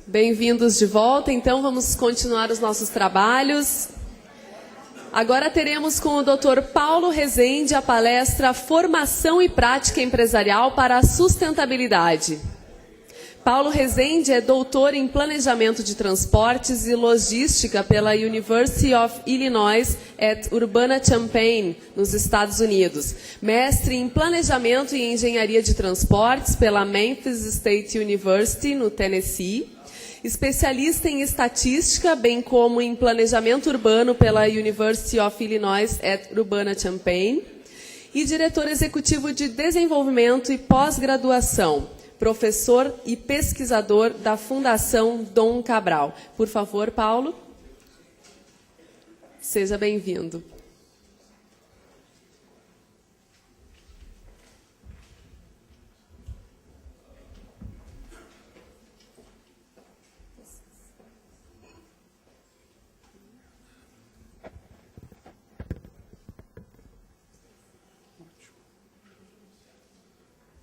Bem-vindos de volta, então vamos continuar os nossos trabalhos. Agora teremos com o Dr. Paulo Rezende a palestra Formação e Prática Empresarial para a Sustentabilidade. Paulo Rezende é doutor em Planejamento de Transportes e Logística pela University of Illinois at Urbana-Champaign, nos Estados Unidos. Mestre em Planejamento e Engenharia de Transportes pela Memphis State University, no Tennessee. Especialista em Estatística, bem como em Planejamento Urbano pela University of Illinois at Urbana-Champaign. E diretor executivo de Desenvolvimento e Pós-Graduação. Professor e pesquisador da Fundação Dom Cabral. Por favor, Paulo. Seja bem-vindo.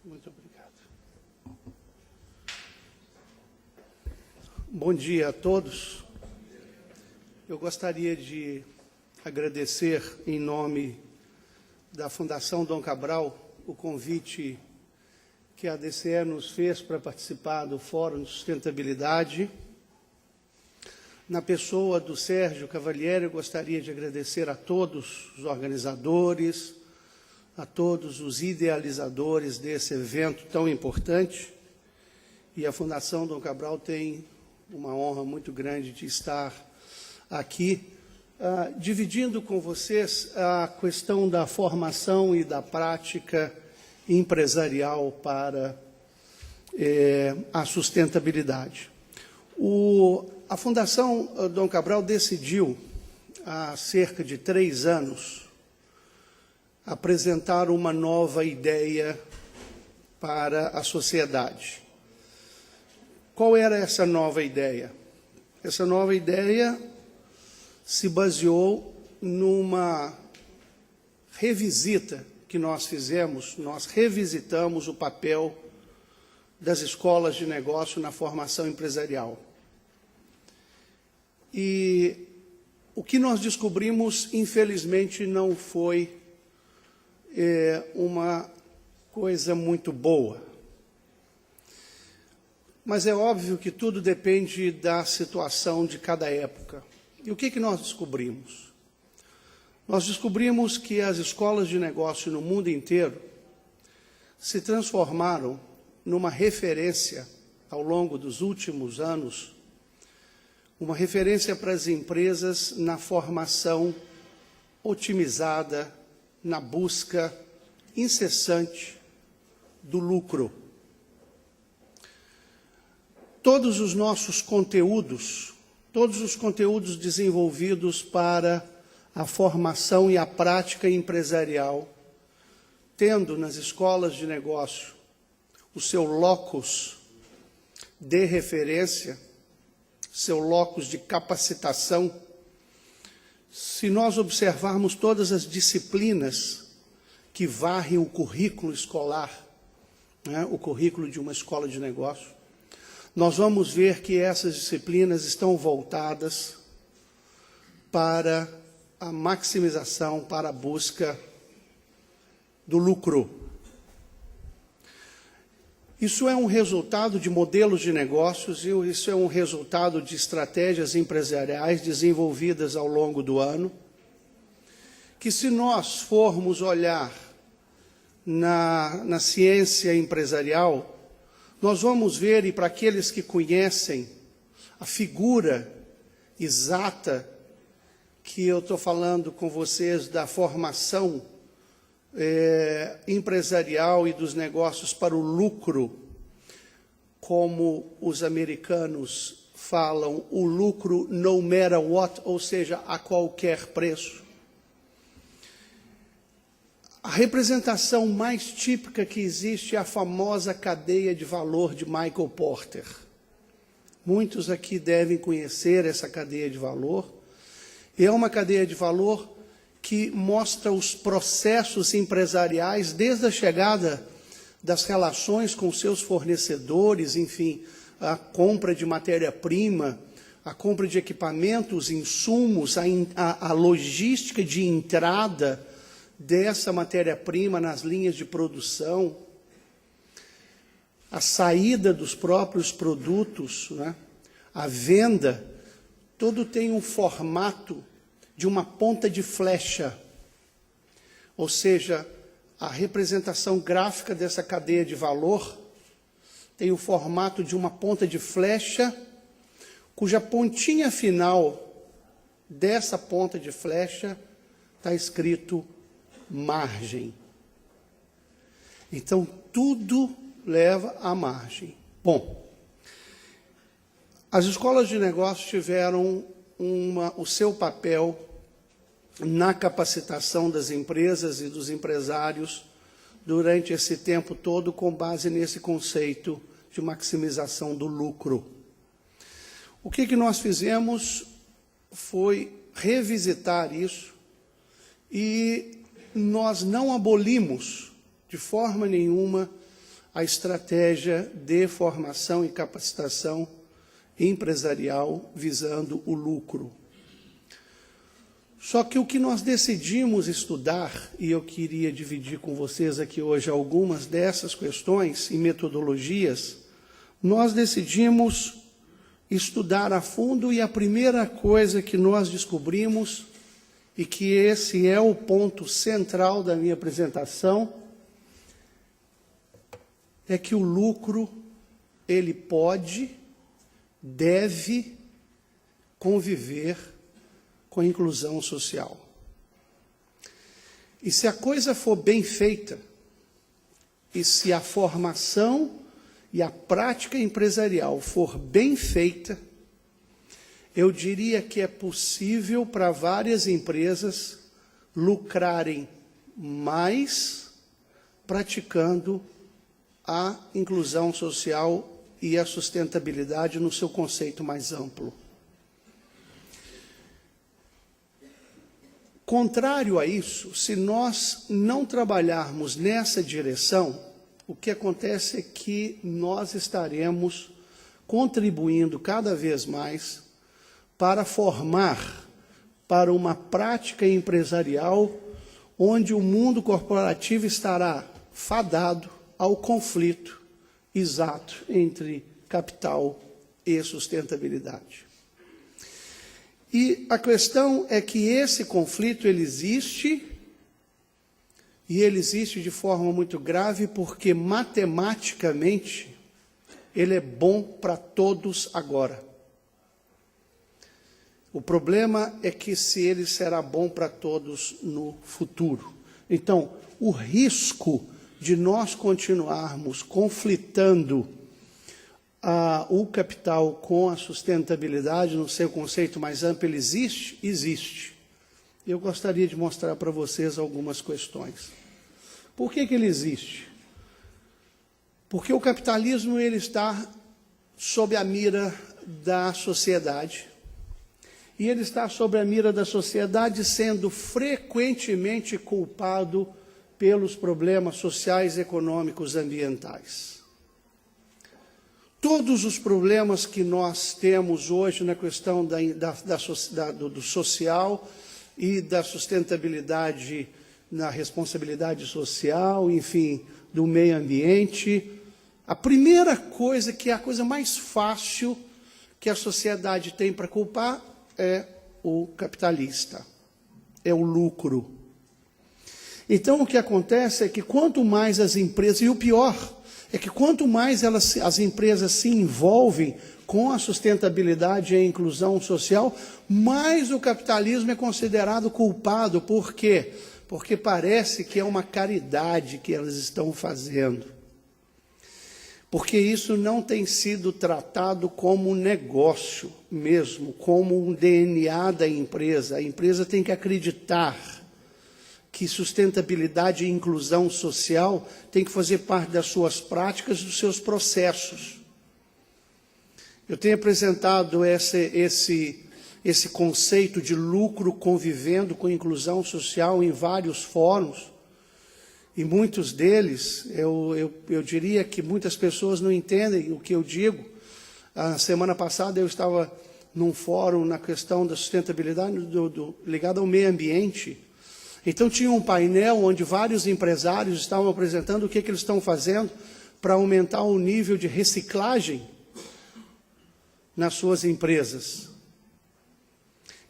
Muito obrigado. Bom dia a todos. Eu gostaria de agradecer, em nome da Fundação Dom Cabral, o convite que a DCE nos fez para participar do Fórum de Sustentabilidade. Na pessoa do Sérgio Cavalieri, eu gostaria de agradecer a todos os organizadores, a todos os idealizadores desse evento tão importante. E a Fundação Dom Cabral tem uma honra muito grande de estar aqui, dividindo com vocês a questão da formação e da prática empresarial para a sustentabilidade. A Fundação Dom Cabral decidiu, há cerca de 3 anos, apresentar uma nova ideia para a sociedade. Qual era essa nova ideia? Essa nova ideia se baseou numa revisita que nós fizemos, nós revisitamos o papel das escolas de negócio na formação empresarial. E o que nós descobrimos, infelizmente, não foi uma coisa muito boa. Mas é óbvio que tudo depende da situação de cada época. E o que nós descobrimos? Nós descobrimos que as escolas de negócio no mundo inteiro se transformaram numa referência, ao longo dos últimos anos, uma referência para as empresas na formação otimizada, na busca incessante do lucro. Todos os nossos conteúdos, todos os conteúdos desenvolvidos para a formação e a prática empresarial, tendo nas escolas de negócio o seu locus de referência, seu locus de capacitação. Se nós observarmos todas as disciplinas que varrem o currículo escolar, né, o currículo de uma escola de negócio, nós vamos ver que essas disciplinas estão voltadas para a maximização, para a busca do lucro. Isso é um resultado de modelos de negócios, e isso é um resultado de estratégias empresariais desenvolvidas ao longo do ano, que se nós formos olhar na ciência empresarial, nós vamos ver, e para aqueles que conhecem a figura exata que eu estou falando com vocês da formação empresarial e dos negócios para o lucro, como os americanos falam, o lucro no matter what, ou seja, a qualquer preço. A representação mais típica que existe é a famosa cadeia de valor de Michael Porter. Muitos aqui devem conhecer essa cadeia de valor. É uma cadeia de valor que mostra os processos empresariais desde a chegada das relações com seus fornecedores, enfim, a compra de matéria-prima, a compra de equipamentos, insumos, a logística de entrada dessa matéria-prima nas linhas de produção, a saída dos próprios produtos, né? A venda, tudo tem um formato de uma ponta de flecha, ou seja, a representação gráfica dessa cadeia de valor tem o formato de uma ponta de flecha, cuja pontinha final dessa ponta de flecha está escrito margem. Então, tudo leva à margem. Bom, as escolas de negócios tiveram o seu papel na capacitação das empresas e dos empresários durante esse tempo todo, com base nesse conceito de maximização do lucro. O que nós fizemos foi revisitar isso e nós não abolimos de forma nenhuma a estratégia de formação e capacitação empresarial visando o lucro. Só que o que nós decidimos estudar, e eu queria dividir com vocês aqui hoje algumas dessas questões e metodologias, nós decidimos estudar a fundo, e a primeira coisa que nós descobrimos, e que esse é o ponto central da minha apresentação, é que o lucro, ele pode, deve conviver com a inclusão social. E se a coisa for bem feita, e se a formação e a prática empresarial for bem feita, eu diria que é possível para várias empresas lucrarem mais praticando a inclusão social e a sustentabilidade no seu conceito mais amplo. Contrário a isso, se nós não trabalharmos nessa direção, o que acontece é que nós estaremos contribuindo cada vez mais para formar para uma prática empresarial onde o mundo corporativo estará fadado ao conflito exato entre capital e sustentabilidade. E a questão é que esse conflito ele existe, e ele existe de forma muito grave porque matematicamente ele é bom para todos agora. O problema é que se ele será bom para todos no futuro. Então, o risco de nós continuarmos conflitando o capital com a sustentabilidade, no seu conceito mais amplo, ele existe? Existe. Eu gostaria de mostrar para vocês algumas questões. Por que ele existe? Porque o capitalismo ele está sob a mira da sociedade, e ele está sob a mira da sociedade sendo frequentemente culpado pelos problemas sociais, econômicos, ambientais. Todos os problemas que nós temos hoje na questão do social e da sustentabilidade, na responsabilidade social, enfim, do meio ambiente, a primeira coisa, que é a coisa mais fácil que a sociedade tem para culpar, é o capitalista, é o lucro. Então, o que acontece é que quanto mais as empresas, e o pior é que quanto mais as empresas se envolvem com a sustentabilidade e a inclusão social, mais o capitalismo é considerado culpado. Por quê? Porque parece que é uma caridade que elas estão fazendo. Porque isso não tem sido tratado como um negócio mesmo, como um DNA da empresa. A empresa tem que acreditar que sustentabilidade e inclusão social tem que fazer parte das suas práticas, dos seus processos. Eu tenho apresentado esse conceito de lucro convivendo com inclusão social em vários fóruns, e muitos deles, eu diria que muitas pessoas não entendem o que eu digo, A semana passada eu estava num fórum na questão da sustentabilidade ligada ao meio ambiente. Então tinha um painel onde vários empresários estavam apresentando o que eles estão fazendo para aumentar o nível de reciclagem nas suas empresas.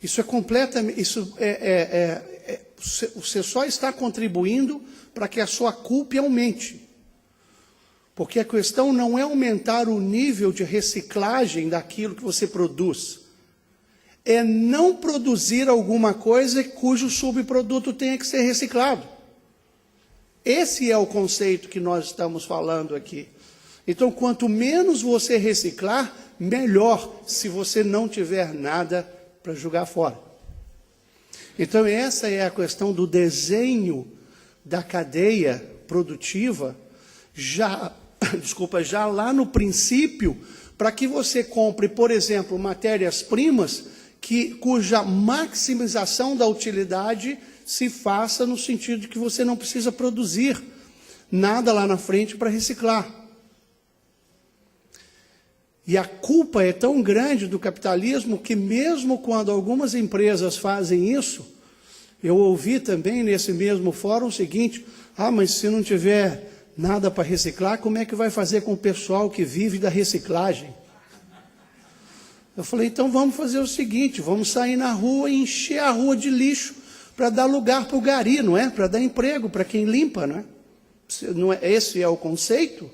Isso é completamente... você só está contribuindo para que a sua culpa aumente. Porque a questão não é aumentar o nível de reciclagem daquilo que você produz. É não produzir alguma coisa cujo subproduto tenha que ser reciclado. Esse é o conceito que nós estamos falando aqui. Então, quanto menos você reciclar, melhor, se você não tiver nada para jogar fora. Então, essa é a questão do desenho da cadeia produtiva, já lá no princípio, para que você compre, por exemplo, matérias-primas cuja maximização da utilidade se faça no sentido de que você não precisa produzir nada lá na frente para reciclar. E a culpa é tão grande do capitalismo que mesmo quando algumas empresas fazem isso, eu ouvi também nesse mesmo fórum o seguinte: mas se não tiver nada para reciclar, como é que vai fazer com o pessoal que vive da reciclagem? Eu falei, então vamos fazer o seguinte, vamos sair na rua e encher a rua de lixo para dar lugar para o gari, não é? Para dar emprego para quem limpa, não é? Esse é o conceito?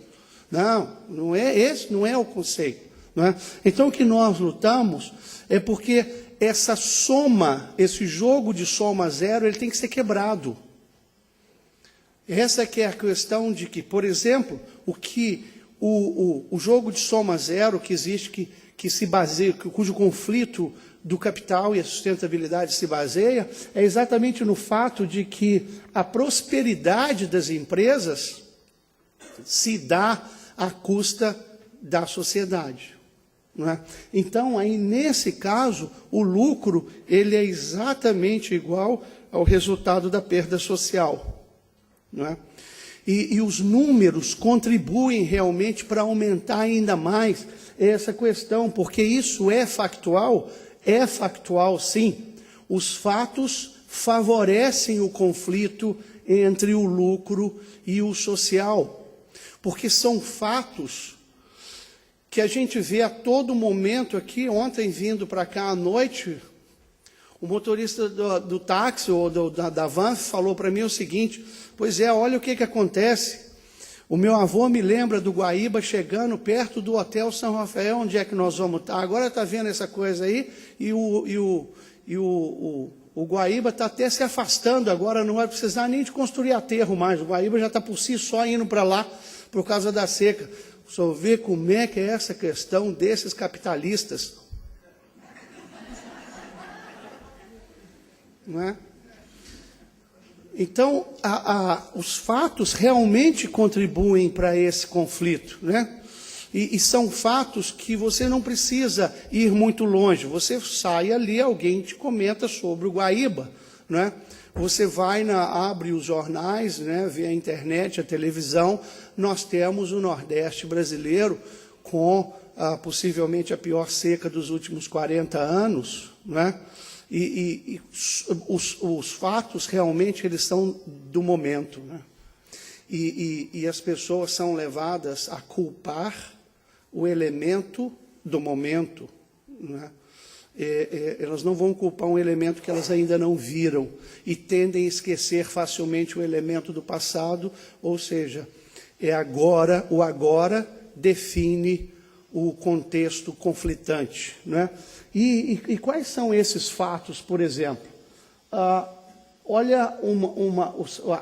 Não é esse, não é o conceito. Não é? Então o que nós lutamos é porque essa soma, esse jogo de soma zero, ele tem que ser quebrado. Essa que é a questão de que, por exemplo, o jogo de soma zero que existe, que se baseia, cujo conflito do capital e a sustentabilidade se baseia, é exatamente no fato de que a prosperidade das empresas se dá à custa da sociedade. Não é? Então, aí, nesse caso, o lucro ele é exatamente igual ao resultado da perda social. Não é? E os números contribuem realmente para aumentar ainda mais essa questão, porque isso é factual sim. Os fatos favorecem o conflito entre o lucro e o social, porque são fatos que a gente vê a todo momento aqui. Ontem, vindo para cá à noite, o motorista do táxi ou da van falou para mim o seguinte: pois é, olha o que acontece. O meu avô me lembra do Guaíba chegando perto do Hotel São Rafael, onde é que nós vamos estar. Agora está vendo essa coisa aí, e o Guaíba está até se afastando agora, não vai precisar nem de construir aterro mais. O Guaíba já está por si só indo para lá, por causa da seca. Só vê como é que é essa questão desses capitalistas. Não é? Então, os fatos realmente contribuem para esse conflito, né? E são fatos que você não precisa ir muito longe. Você sai ali, alguém te comenta sobre o Guaíba, né? Você abre os jornais, né? Vê a internet, a televisão. Nós temos o Nordeste brasileiro com possivelmente a pior seca dos últimos 40 anos, né? E os fatos realmente eles são do momento, né? E as pessoas são levadas a culpar o elemento do momento, né? Elas não vão culpar um elemento que elas ainda não viram e tendem a esquecer facilmente o elemento do passado, ou seja, o agora define o contexto conflitante, né? E quais são esses fatos, por exemplo? Olha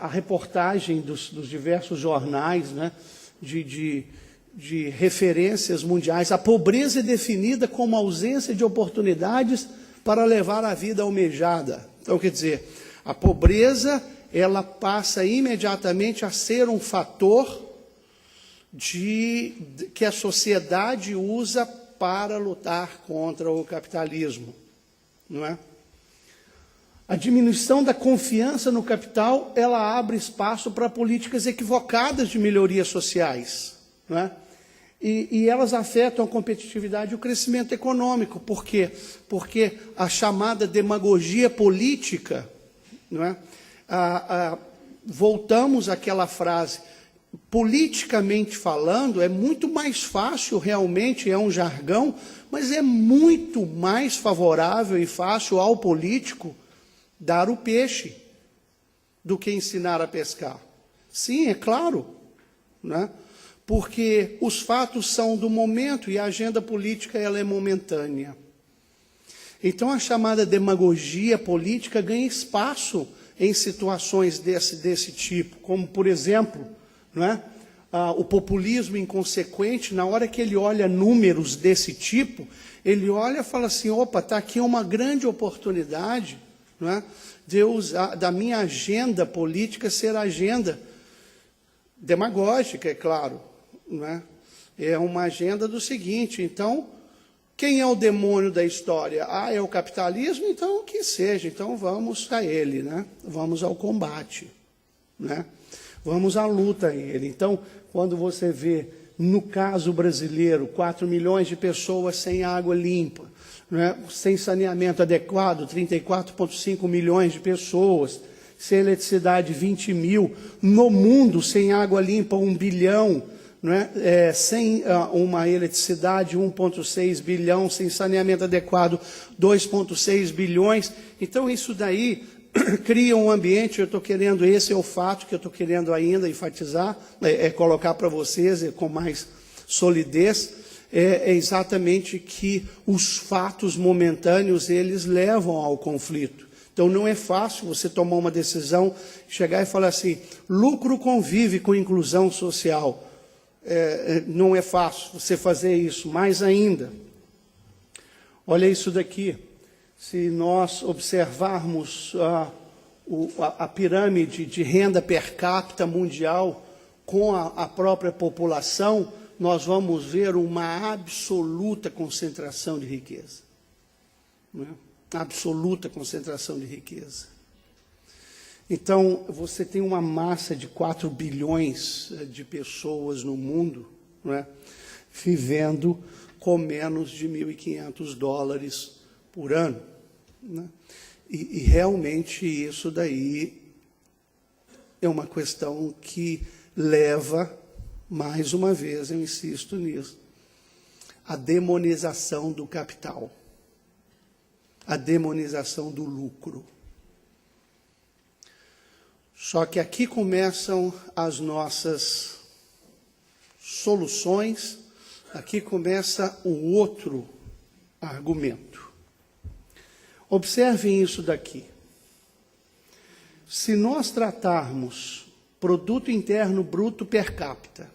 a reportagem dos diversos jornais, né, de referências mundiais. A pobreza é definida como ausência de oportunidades para levar a vida almejada. Então, quer dizer, a pobreza ela passa imediatamente a ser um fator que a sociedade usa para lutar contra o capitalismo, não é? A diminuição da confiança no capital, ela abre espaço para políticas equivocadas de melhorias sociais, não é? E elas afetam a competitividade e o crescimento econômico. Por quê? Porque a chamada demagogia política, não é? Voltamos àquela frase, politicamente falando, é muito mais fácil, realmente, é um jargão, mas é muito mais favorável e fácil ao político dar o peixe do que ensinar a pescar. Sim, é claro, né? Porque os fatos são do momento e a agenda política ela é momentânea. Então, a chamada demagogia política ganha espaço em situações desse tipo, como, por exemplo, não é? O populismo inconsequente, na hora que ele olha números desse tipo, ele olha e fala assim, opa, está aqui uma grande oportunidade, não é? De eu usar, da minha agenda política ser agenda demagógica, é claro, não é? É uma agenda do seguinte, então, quem é o demônio da história? É o capitalismo? Então, que seja, então vamos a ele, né? Vamos ao combate, né? Vamos à luta a ele. Então, quando você vê, no caso brasileiro, 4 milhões de pessoas sem água limpa, né? Sem saneamento adequado, 34,5 milhões de pessoas, sem eletricidade, 20 mil, no mundo, sem água limpa, 1 bilhão, não é? Sem uma eletricidade, 1,6 bilhão, sem saneamento adequado, 2,6 bilhões. Então, isso daí cria um ambiente, eu estou querendo, esse é o fato que eu estou querendo ainda enfatizar, colocar para vocês com mais solidez, é exatamente que os fatos momentâneos, eles levam ao conflito. Então, não é fácil você tomar uma decisão, chegar e falar assim, lucro convive com inclusão social. Não é fácil você fazer isso, mais ainda. Olha isso daqui. Se nós observarmos a pirâmide de renda per capita mundial com a própria população, nós vamos ver uma absoluta concentração de riqueza. Não é? Absoluta concentração de riqueza. Então, você tem uma massa de 4 bilhões de pessoas no mundo, não é? Vivendo com menos de $1.500 por ano. Né? E realmente isso daí é uma questão que leva, mais uma vez, eu insisto nisso, a demonização do capital, a demonização do lucro. Só que aqui começam as nossas soluções, aqui começa o outro argumento. Observem isso daqui. Se nós tratarmos produto interno bruto per capita,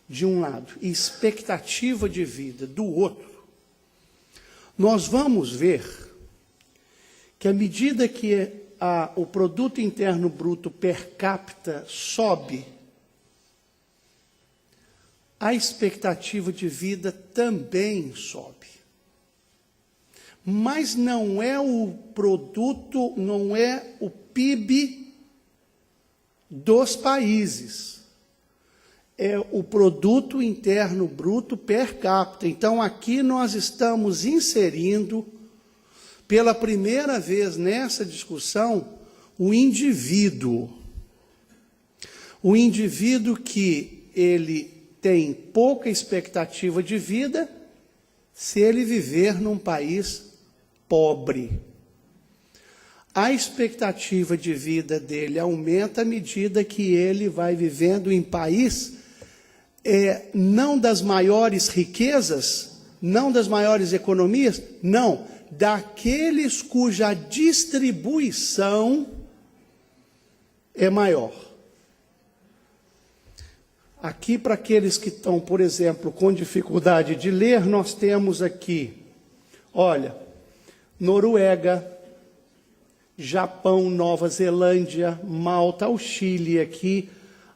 de um lado, e expectativa de vida do outro, nós vamos ver que à medida que o produto interno bruto per capita sobe, a expectativa de vida também sobe. Mas não é o produto, não é o PIB dos países. É o produto interno bruto per capita. Então, aqui nós estamos inserindo, pela primeira vez nessa discussão, o indivíduo. O indivíduo que ele tem pouca expectativa de vida se ele viver num país pobre. A expectativa de vida dele aumenta à medida que ele vai vivendo em país não das maiores riquezas, não das maiores economias, não, daqueles cuja distribuição é maior. Aqui, para aqueles que estão, por exemplo, com dificuldade de ler, nós temos aqui, olha, Noruega, Japão, Nova Zelândia, Malta, o Chile aqui.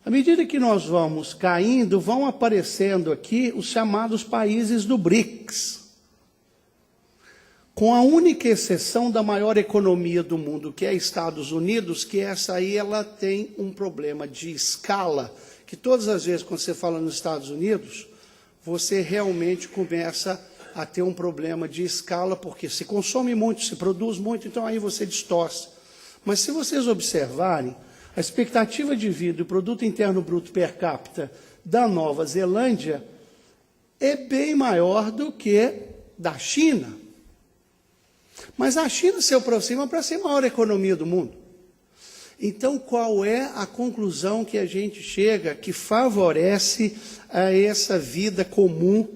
À medida que nós vamos caindo, vão aparecendo aqui os chamados países do BRICS. Com a única exceção da maior economia do mundo, que é Estados Unidos, que essa aí ela tem um problema de escala que todas as vezes, quando você fala nos Estados Unidos, você realmente começa a ter um problema de escala, porque se consome muito, se produz muito, então aí você distorce. Mas se vocês observarem, a expectativa de vida, o produto interno bruto per capita da Nova Zelândia é bem maior do que da China. Mas a China se aproxima para ser a maior economia do mundo. Então, qual é a conclusão que a gente chega que favorece a essa vida comum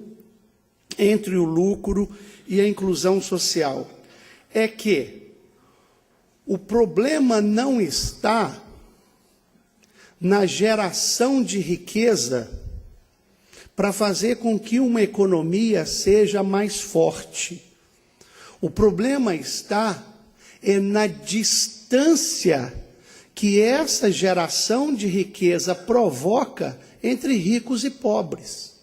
entre o lucro e a inclusão social? É que o problema não está na geração de riqueza para fazer com que uma economia seja mais forte. O problema está na distância que essa geração de riqueza provoca entre ricos e pobres.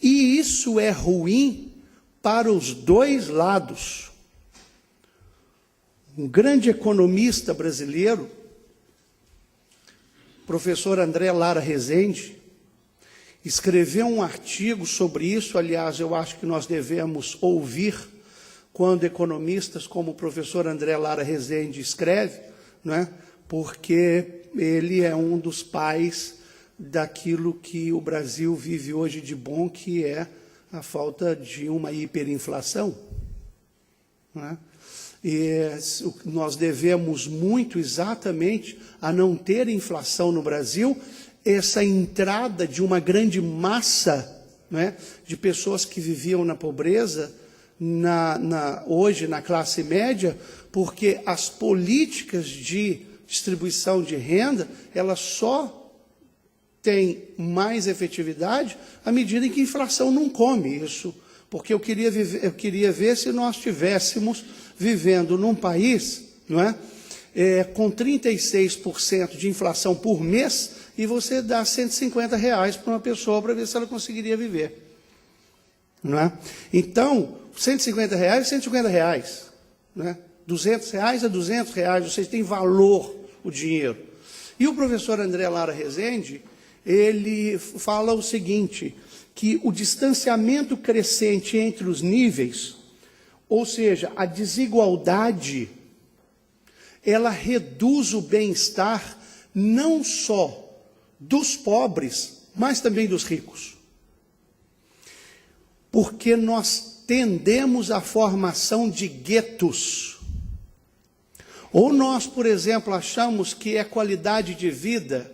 E isso é ruim para os dois lados. Um grande economista brasileiro, professor André Lara Rezende, escreveu um artigo sobre isso. Aliás, eu acho que nós devemos ouvir quando economistas como o professor André Lara Rezende escreve, não é? Porque ele é um dos pais daquilo que o Brasil vive hoje de bom, que é a falta de uma hiperinflação. Não é? E nós devemos muito exatamente a não ter inflação no Brasil, essa entrada de uma grande massa, não é, de pessoas que viviam na pobreza, hoje na classe média, porque as políticas de distribuição de renda, elas só têm mais efetividade à medida em que a inflação não come isso. Porque eu queria ver se nós estivéssemos vivendo num país, não é, com 36% de inflação por mês, e você dá R$150 para uma pessoa para ver se ela conseguiria viver. Não é? Então, R$150 é R$150, não é? R$200 é R$200, vocês têm valor o dinheiro. E o professor André Lara Rezende, ele fala o seguinte, que o distanciamento crescente entre os níveis, ou seja, a desigualdade, ela reduz o bem-estar não só dos pobres, mas também dos ricos. Porque nós tendemos à formação de guetos. Ou nós, por exemplo, achamos que é qualidade de vida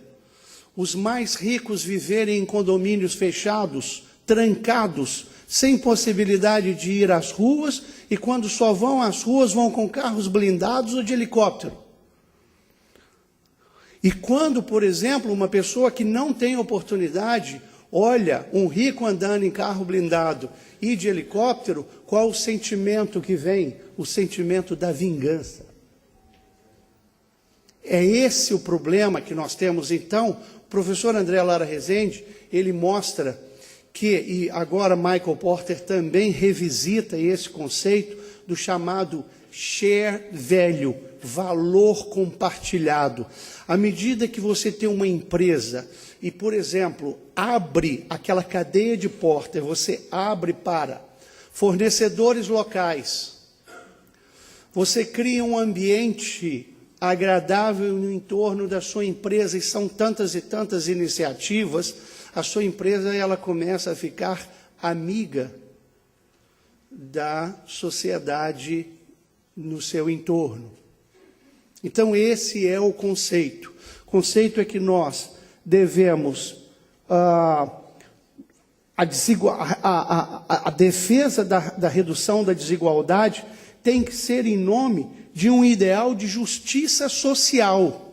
os mais ricos viverem em condomínios fechados, trancados, sem possibilidade de ir às ruas, e quando só vão às ruas, vão com carros blindados ou de helicóptero. E quando, por exemplo, uma pessoa que não tem oportunidade, olha um rico andando em carro blindado e de helicóptero, qual o sentimento que vem? O sentimento da vingança. É esse o problema que nós temos. Então, o professor André Lara Rezende, ele mostra que, e agora Michael Porter também revisita esse conceito do chamado share value, valor compartilhado. À medida que você tem uma empresa e, por exemplo, abre aquela cadeia de Porter, você abre para fornecedores locais, você cria um ambiente agradável no entorno da sua empresa, e são tantas e tantas iniciativas, a sua empresa ela começa a ficar amiga da sociedade no seu entorno. Então esse é o conceito. O conceito é que nós devemos a defesa da redução da desigualdade tem que ser em nome de um ideal de justiça social,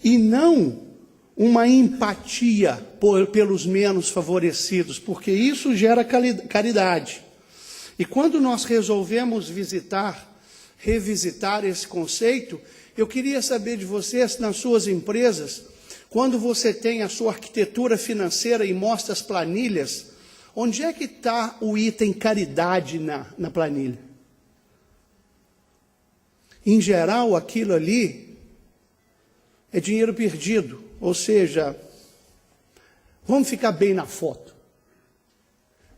e não uma empatia pelos menos favorecidos, porque isso gera caridade. E quando nós resolvemos revisitar esse conceito, eu queria saber de vocês, nas suas empresas, quando você tem a sua arquitetura financeira e mostra as planilhas, onde é que está o item caridade na planilha? Em geral, aquilo ali é dinheiro perdido, Ou seja, vamos ficar bem na foto.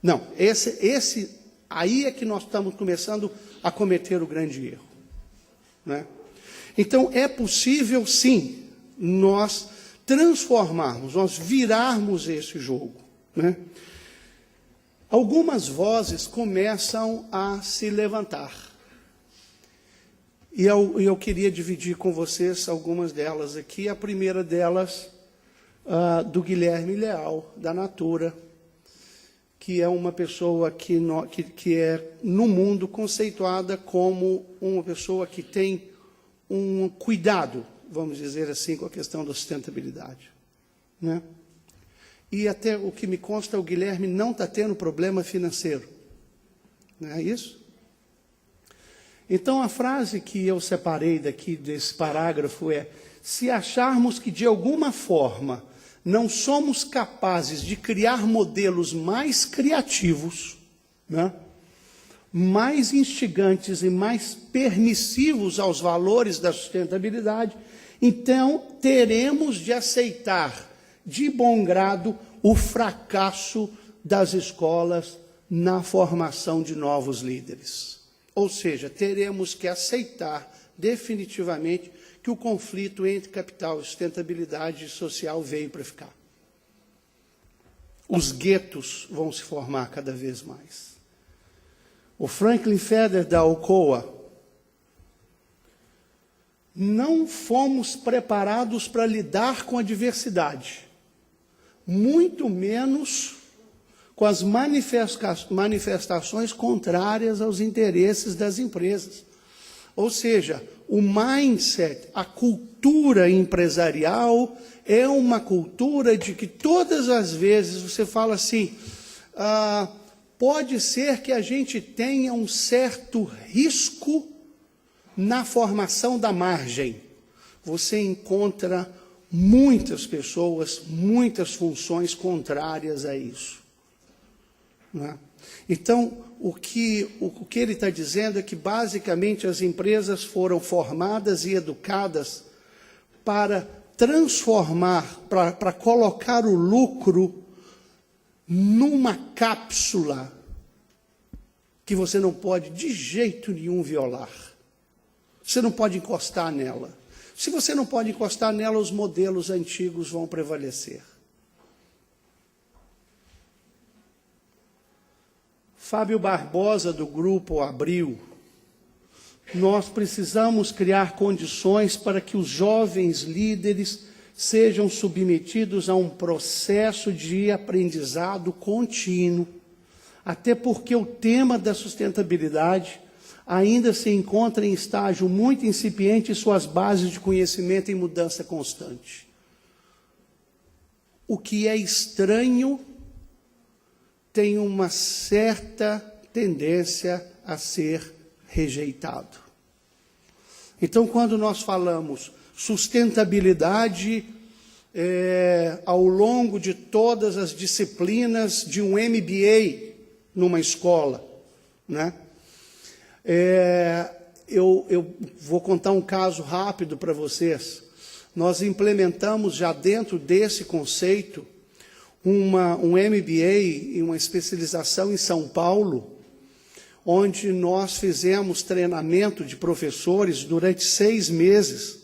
Não, aí é que nós estamos começando a cometer o grande erro, né? Então, é possível, sim, nós transformarmos, nós virarmos esse jogo, né? Algumas vozes começam a se levantar. E eu queria dividir com vocês algumas delas aqui. A primeira delas, do Guilherme Leal, da Natura, que é uma pessoa que é, no mundo, conceituada como uma pessoa que tem um cuidado, vamos dizer assim, com a questão da sustentabilidade, né? E até o que me consta, o Guilherme não está tendo problema financeiro. Não é isso? Então, a frase que eu separei daqui desse parágrafo é: se acharmos que, de alguma forma, não somos capazes de criar modelos mais criativos, né, mais instigantes e mais permissivos aos valores da sustentabilidade, então teremos de aceitar de bom grado o fracasso das escolas na formação de novos líderes. Ou seja, teremos que aceitar definitivamente que o conflito entre capital e sustentabilidade social veio para ficar. Os guetos vão se formar cada vez mais. O Franklin Feder, da Alcoa: não fomos preparados para lidar com a diversidade, muito menos com as manifestações contrárias aos interesses das empresas. Ou seja, o mindset, a cultura empresarial é uma cultura de que todas as vezes você fala assim, pode ser que a gente tenha um certo risco na formação da margem. Você encontra muitas pessoas, muitas funções contrárias a isso, né? Então, o que ele está dizendo é que, basicamente, as empresas foram formadas e educadas para transformar, para colocar o lucro numa cápsula que você não pode, de jeito nenhum, violar. Você não pode encostar nela. Se você não pode encostar nela, os modelos antigos vão prevalecer. Fábio Barbosa, do Grupo Abril: nós precisamos criar condições para que os jovens líderes sejam submetidos a um processo de aprendizado contínuo, até porque o tema da sustentabilidade ainda se encontra em estágio muito incipiente e suas bases de conhecimento em mudança constante. O que é estranho tem uma certa tendência a ser rejeitado. Então, quando nós falamos sustentabilidade ao longo de todas as disciplinas de um MBA numa escola, né? Eu vou contar um caso rápido para vocês. Nós implementamos já dentro desse conceito um MBA e uma especialização em São Paulo, onde nós fizemos treinamento de professores durante 6 meses,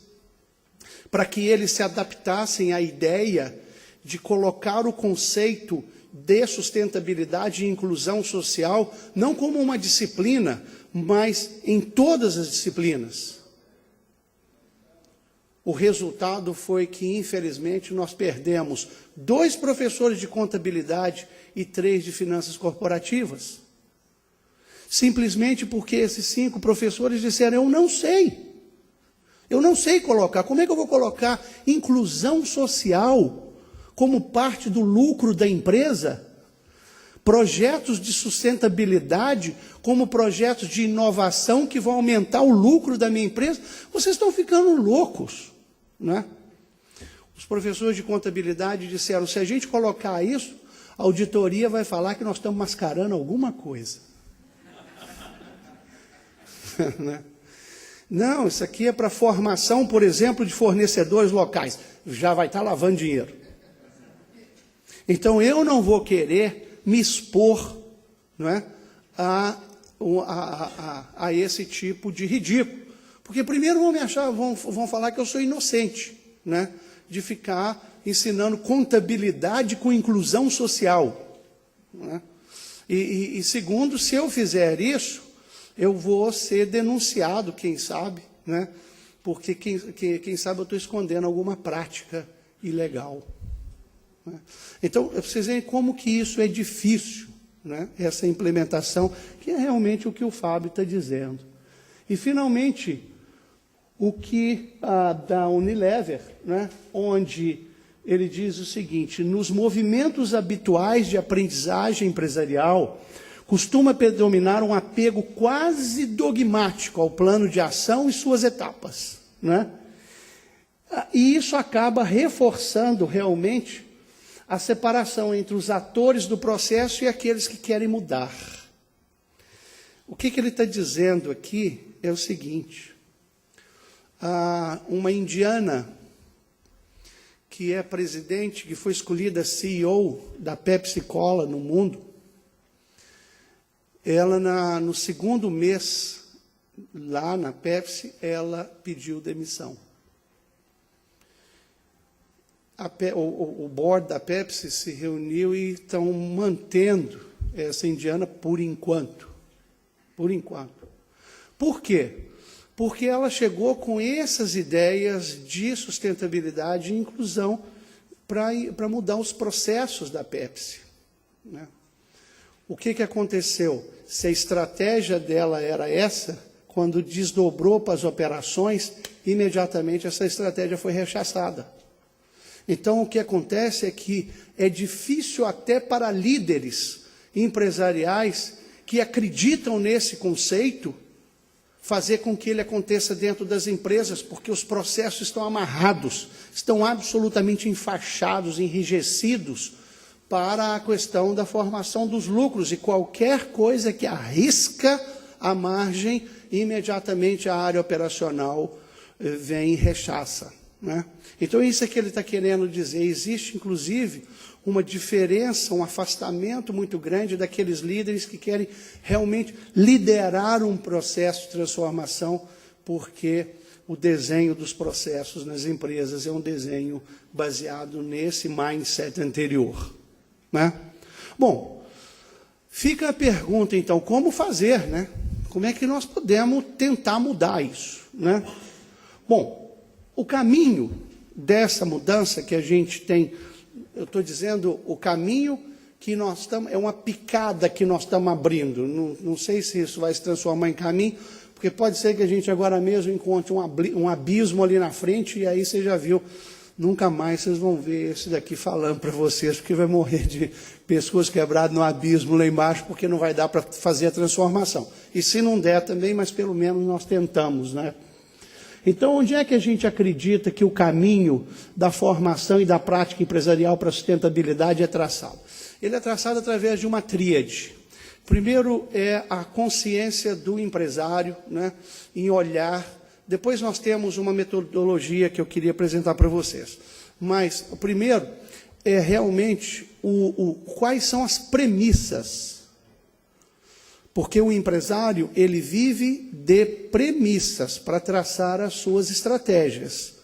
para que eles se adaptassem à ideia de colocar o conceito de sustentabilidade e inclusão social, não como uma disciplina, mas em todas as disciplinas. O resultado foi que, infelizmente, nós perdemos 2 professores de contabilidade e 3 de finanças corporativas. Simplesmente porque esses 5 professores disseram: eu não sei colocar. Como é que eu vou colocar inclusão social como parte do lucro da empresa? Projetos de sustentabilidade como projetos de inovação que vão aumentar o lucro da minha empresa? Vocês estão ficando loucos, né? Os professores de contabilidade disseram: se a gente colocar isso, a auditoria vai falar que nós estamos mascarando alguma coisa. Né? Não, isso aqui é para formação, por exemplo, de fornecedores locais. já vai estar lavando dinheiro. Então, eu não vou querer me expor, não é, a esse tipo de ridículo. Porque primeiro vão falar que eu sou inocente, né, de ficar ensinando contabilidade com inclusão social. Né? E segundo, se eu fizer isso, eu vou ser denunciado, quem sabe, né? Porque quem sabe eu estou escondendo alguma prática ilegal. Né? Então, vocês veem como que isso é difícil, né? Essa implementação, que é realmente o que o Fábio está dizendo. E, finalmente, o que da Unilever, né? Onde ele diz o seguinte: nos movimentos habituais de aprendizagem empresarial, costuma predominar um apego quase dogmático ao plano de ação e suas etapas, né? E isso acaba reforçando realmente a separação entre os atores do processo e aqueles que querem mudar. O que ele está dizendo aqui é o seguinte: uma indiana que é presidente, que foi escolhida CEO da Pepsi Cola no mundo, ela, no segundo mês, lá na Pepsi, ela pediu demissão. O board da Pepsi se reuniu e estão mantendo essa indiana por enquanto. Por enquanto. Por quê? Porque ela chegou com essas ideias de sustentabilidade e inclusão para mudar os processos da Pepsi. Né? O que aconteceu? Se a estratégia dela era essa, quando desdobrou para as operações, imediatamente essa estratégia foi rechaçada. Então, o que acontece é que é difícil até para líderes empresariais que acreditam nesse conceito fazer com que ele aconteça dentro das empresas, porque os processos estão amarrados, estão absolutamente enfaixados, enrijecidos para a questão da formação dos lucros, e qualquer coisa que arrisca a margem, imediatamente a área operacional vem e rechaça. Né? Então, isso é que ele está querendo dizer. Existe, inclusive, uma diferença, um afastamento muito grande daqueles líderes que querem realmente liderar um processo de transformação, porque o desenho dos processos nas empresas é um desenho baseado nesse mindset anterior. Né? Bom, fica a pergunta, então, como fazer? Né? Como é que nós podemos tentar mudar isso? Né? Bom, o caminho dessa mudança que a gente tem, eu estou dizendo, o caminho que nós estamos, é uma picada que nós estamos abrindo. Não sei se isso vai se transformar em caminho, porque pode ser que a gente agora mesmo encontre um abismo ali na frente, e aí você já viu, nunca mais vocês vão ver esse daqui falando para vocês, porque vai morrer de pescoço quebrado no abismo lá embaixo, porque não vai dar para fazer a transformação. E se não der também, mas pelo menos nós tentamos, né? Então, onde é que a gente acredita que o caminho da formação e da prática empresarial para a sustentabilidade é traçado? Ele é traçado através de uma tríade. Primeiro é a consciência do empresário, né, em olhar. Depois nós temos uma metodologia que eu queria apresentar para vocês. Mas o primeiro é realmente quais são as premissas. Porque o empresário, ele vive de premissas para traçar as suas estratégias,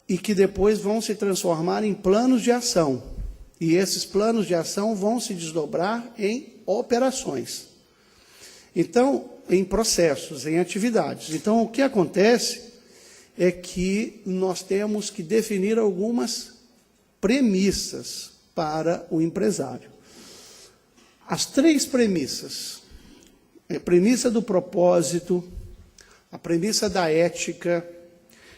e que depois vão se transformar em planos de ação. E esses planos de ação vão se desdobrar em operações. Então, em processos, em atividades. Então, o que acontece é que nós temos que definir algumas premissas para o empresário. As três premissas: a premissa do propósito, a premissa da ética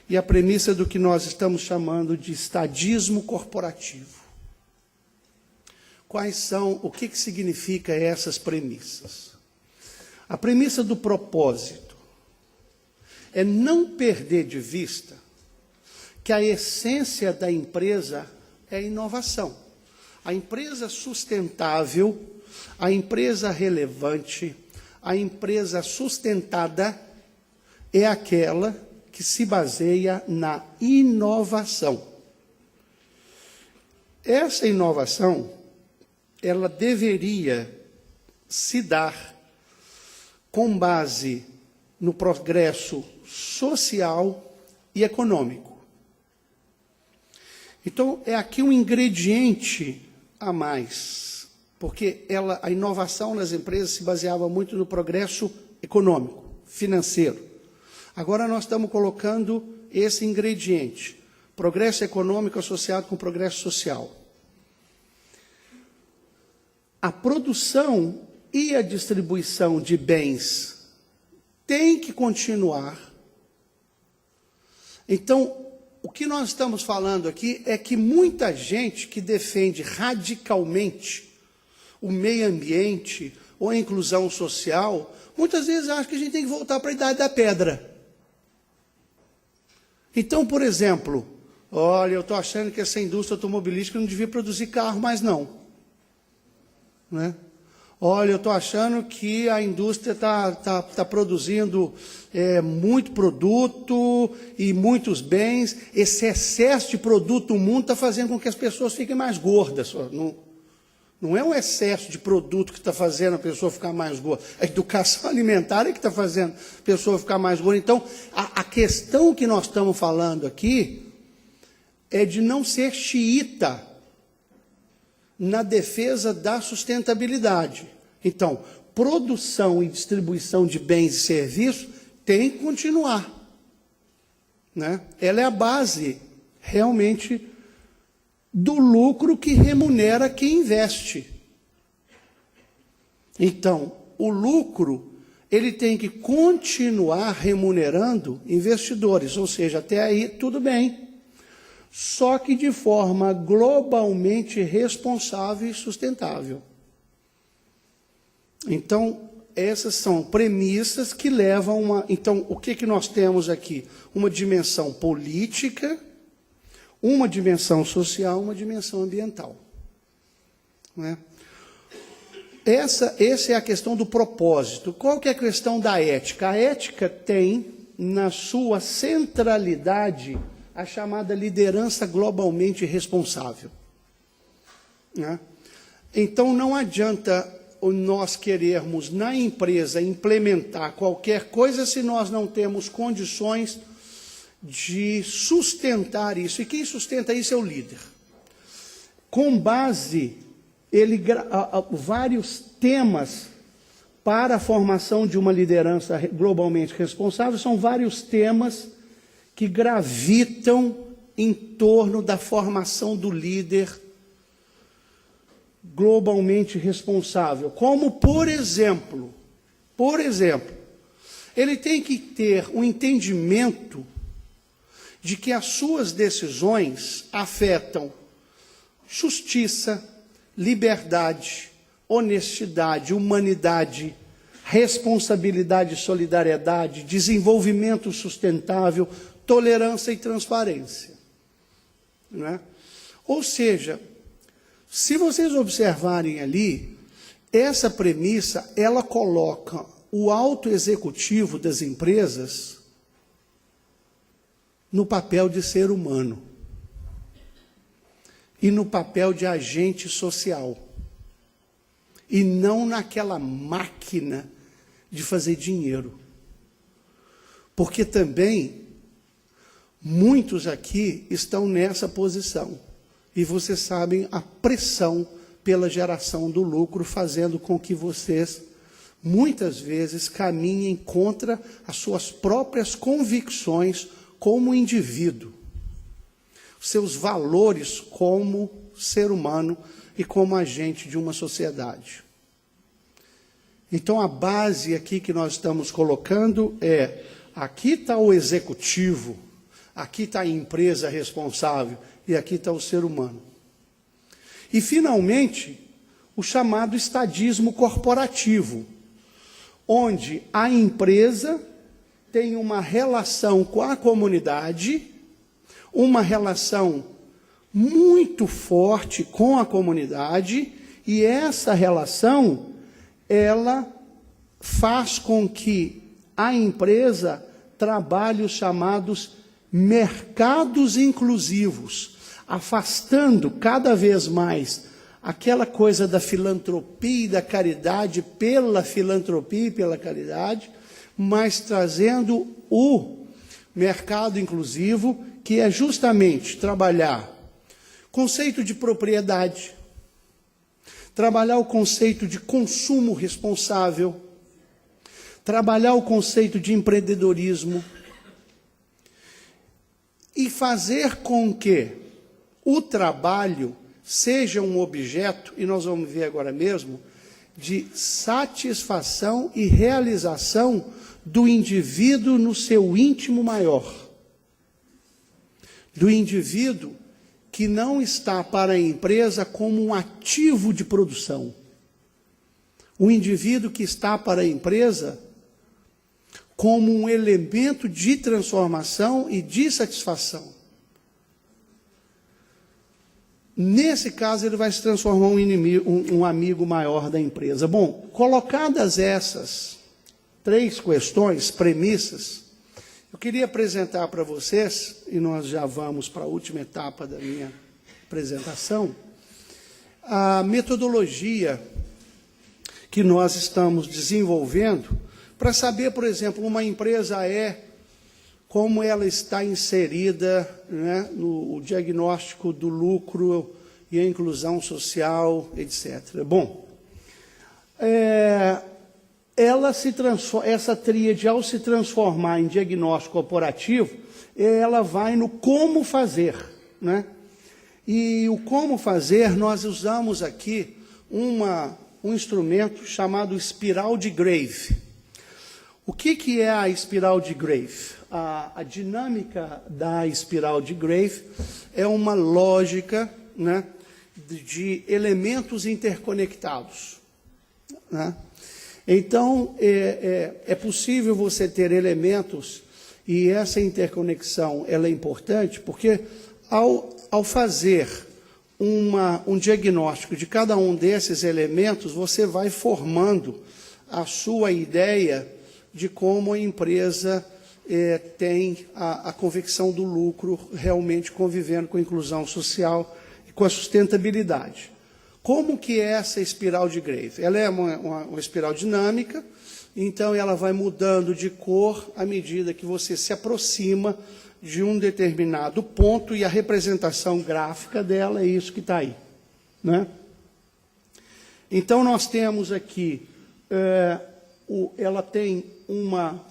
e a premissa do que nós estamos chamando de estadismo corporativo. Quais são, o que significa essas premissas? A premissa do propósito é não perder de vista que a essência da empresa é a inovação. A empresa sustentável, a empresa relevante, a empresa sustentada é aquela que se baseia na inovação. Essa inovação, ela deveria se dar com base no progresso social e econômico. Então, é aqui um ingrediente a mais, porque a inovação nas empresas se baseava muito no progresso econômico, financeiro. Agora nós estamos colocando esse ingrediente, progresso econômico associado com progresso social. A produção e a distribuição de bens tem que continuar. Então, o que nós estamos falando aqui é que muita gente que defende radicalmente o meio ambiente ou a inclusão social, muitas vezes acha que a gente tem que voltar para a idade da pedra. Então, por exemplo, olha, eu estou achando que essa indústria automobilística não devia produzir carro mais não. Né? Olha, eu estou achando que a indústria está produzindo muito produto e muitos bens. Esse excesso de produto no mundo está fazendo com que as pessoas fiquem mais gordas. Não é um excesso de produto que está fazendo a pessoa ficar mais gorda. A educação alimentar é que está fazendo a pessoa ficar mais gorda. Então, a questão que nós estamos falando aqui é de não ser xiita na defesa da sustentabilidade. Então, produção e distribuição de bens e serviços tem que continuar. Né? Ela é a base, realmente, do lucro que remunera quem investe. Então, o lucro, ele tem que continuar remunerando investidores, ou seja, até aí tudo bem. Só que de forma globalmente responsável e sustentável. Então, essas são premissas que levam a... Então, o que nós temos aqui? Uma dimensão política, uma dimensão social, uma dimensão ambiental. Né? Essa é a questão do propósito. Qual que é a questão da ética? A ética tem, na sua centralidade, a chamada liderança globalmente responsável. Né? Então, não adianta nós querermos, na empresa, implementar qualquer coisa se nós não temos condições de sustentar isso. E quem sustenta isso é o líder. Com base, vários temas para a formação de uma liderança globalmente responsável, são vários temas que gravitam em torno da formação do líder globalmente responsável. Como, por exemplo, ele tem que ter um entendimento de que as suas decisões afetam justiça, liberdade, honestidade, humanidade, responsabilidade e solidariedade, desenvolvimento sustentável, tolerância e transparência. Não é? Ou seja, se vocês observarem ali, essa premissa, ela coloca o alto executivo das empresas no papel de ser humano e no papel de agente social, e não naquela máquina de fazer dinheiro. Porque também muitos aqui estão nessa posição. E vocês sabem a pressão pela geração do lucro, fazendo com que vocês, muitas vezes, caminhem contra as suas próprias convicções como indivíduo, seus valores como ser humano e como agente de uma sociedade. Então, a base aqui que nós estamos colocando é: aqui está o executivo, aqui está a empresa responsável, e aqui está o ser humano. E, finalmente, o chamado estadismo corporativo, onde a empresa tem uma relação com a comunidade, uma relação muito forte com a comunidade, e essa relação, ela faz com que a empresa trabalhos chamados mercados inclusivos, afastando cada vez mais aquela coisa da filantropia e da caridade pela filantropia e pela caridade, mas trazendo o mercado inclusivo, que é justamente trabalhar conceito de propriedade, trabalhar o conceito de consumo responsável, trabalhar o conceito de empreendedorismo e fazer com que o trabalho seja um objeto, e nós vamos ver agora mesmo, de satisfação e realização do indivíduo no seu íntimo maior. Do indivíduo que não está para a empresa como um ativo de produção. O indivíduo que está para a empresa como um elemento de transformação e de satisfação. Nesse caso, ele vai se transformar um amigo maior da empresa. Bom, colocadas essas 3 questões, premissas, eu queria apresentar para vocês, e nós já vamos para a última etapa da minha apresentação, a metodologia que nós estamos desenvolvendo para saber, por exemplo, uma empresa como ela está inserida, né, no diagnóstico do lucro e a inclusão social, etc. Bom, essa tríade, ao se transformar em diagnóstico corporativo, ela vai no como fazer, né? E o como fazer, nós usamos aqui um instrumento chamado espiral de Grave. O que é a espiral de Grave? A dinâmica da espiral de Grave é uma lógica, né, de elementos interconectados, né? Então, é possível você ter elementos, e essa interconexão ela é importante, porque ao fazer um diagnóstico de cada um desses elementos, você vai formando a sua ideia de como a empresa tem a convicção do lucro realmente convivendo com a inclusão social e com a sustentabilidade. Como que é essa espiral de Grave? Ela é uma espiral dinâmica, então ela vai mudando de cor à medida que você se aproxima de um determinado ponto, e a representação gráfica dela é isso que está aí, né? Então, nós temos aqui, ela tem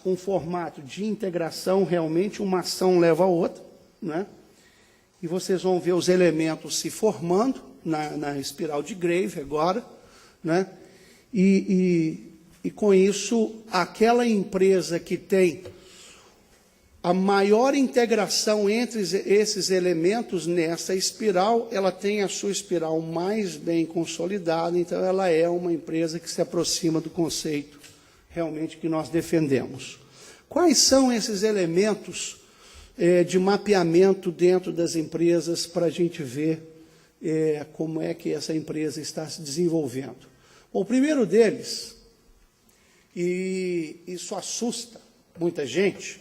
um formato de integração, realmente, uma ação leva a outra, né? E vocês vão ver os elementos se formando na espiral de Grave agora, né? E com isso, aquela empresa que tem a maior integração entre esses elementos nessa espiral, ela tem a sua espiral mais bem consolidada, então ela é uma empresa que se aproxima do conceito realmente que nós defendemos. Quais são esses elementos de mapeamento dentro das empresas para a gente ver como é que essa empresa está se desenvolvendo? Bom, o primeiro deles, e isso assusta muita gente,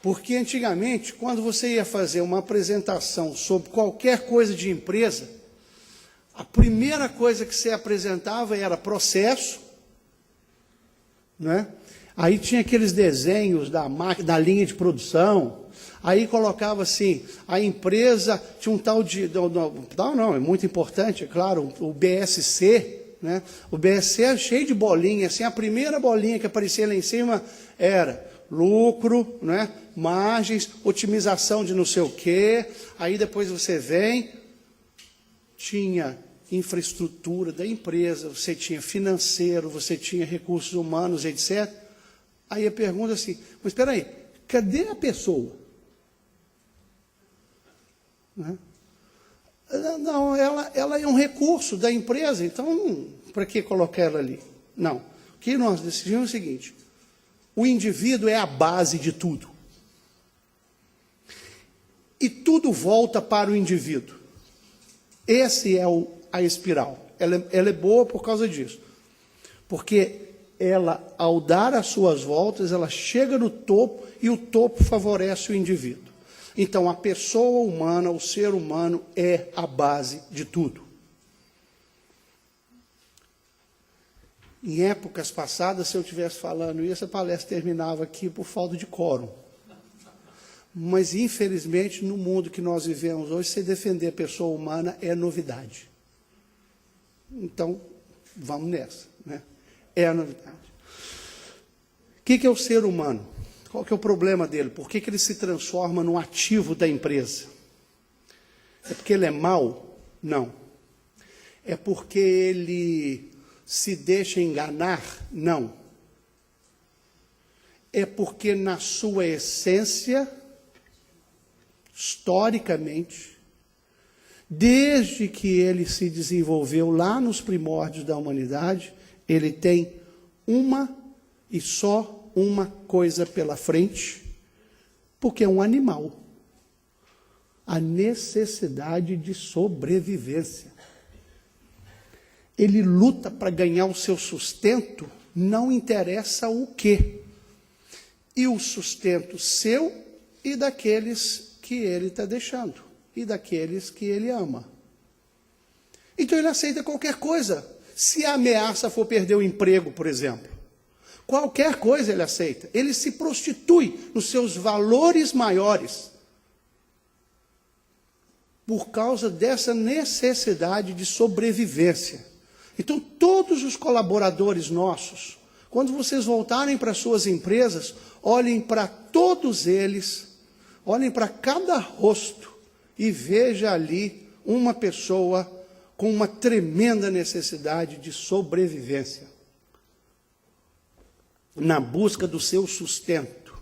porque antigamente, quando você ia fazer uma apresentação sobre qualquer coisa de empresa, a primeira coisa que você apresentava era processo, né? Aí tinha aqueles desenhos da linha de produção, aí colocava assim, a empresa tinha um tal de... Não, é muito importante, é claro, o BSC, né? O BSC é cheio de bolinhas, assim, a primeira bolinha que aparecia lá em cima era lucro, né? Margens, otimização de não sei o quê, aí depois você vem, tinha infraestrutura da empresa, você tinha financeiro, você tinha recursos humanos, etc. Aí a pergunta é assim, mas espera aí, cadê a pessoa? Né? Não, ela é um recurso da empresa, então para que colocar ela ali? Não. O que nós decidimos é o seguinte, o indivíduo é a base de tudo. E tudo volta para o indivíduo. Esse é a espiral. Ela é boa por causa disso. Porque ela, ao dar as suas voltas, ela chega no topo e o topo favorece o indivíduo. Então, a pessoa humana, o ser humano, é a base de tudo. Em épocas passadas, se eu estivesse falando isso, a palestra terminava aqui por falta de quórum. Mas, infelizmente, no mundo que nós vivemos hoje, se defender a pessoa humana é novidade. Então, vamos nessa, né? É a novidade. O que é o ser humano? Qual que é o problema dele? Por que ele se transforma no ativo da empresa? É porque ele é mau? Não. É porque ele se deixa enganar? Não. É porque na sua essência, historicamente, desde que ele se desenvolveu lá nos primórdios da humanidade, ele tem uma e só uma coisa pela frente, porque é um animal. A necessidade de sobrevivência. Ele luta para ganhar o seu sustento, não interessa o quê. E o sustento seu e daqueles que ele está deixando, e daqueles que ele ama. Então ele aceita qualquer coisa. Se a ameaça for perder o emprego, por exemplo, qualquer coisa ele aceita. Ele se prostitui nos seus valores maiores por causa dessa necessidade de sobrevivência. Então, todos os colaboradores nossos, quando vocês voltarem para suas empresas, olhem para todos eles, olhem para cada rosto e veja ali uma pessoa com uma tremenda necessidade de sobrevivência, na busca do seu sustento.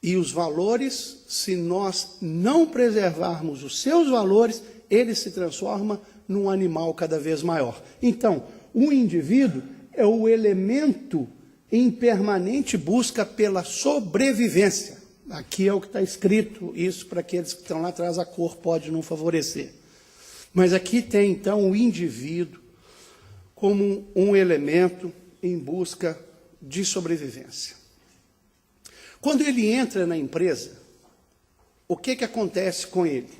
E os valores, se nós não preservarmos os seus valores, ele se transforma num animal cada vez maior. Então, o indivíduo é o elemento em permanente busca pela sobrevivência. Aqui é o que está escrito, isso para aqueles que estão lá atrás, a cor pode não favorecer. Mas aqui tem, então, o indivíduo como um elemento em busca de sobrevivência. Quando ele entra na empresa, o que acontece com ele?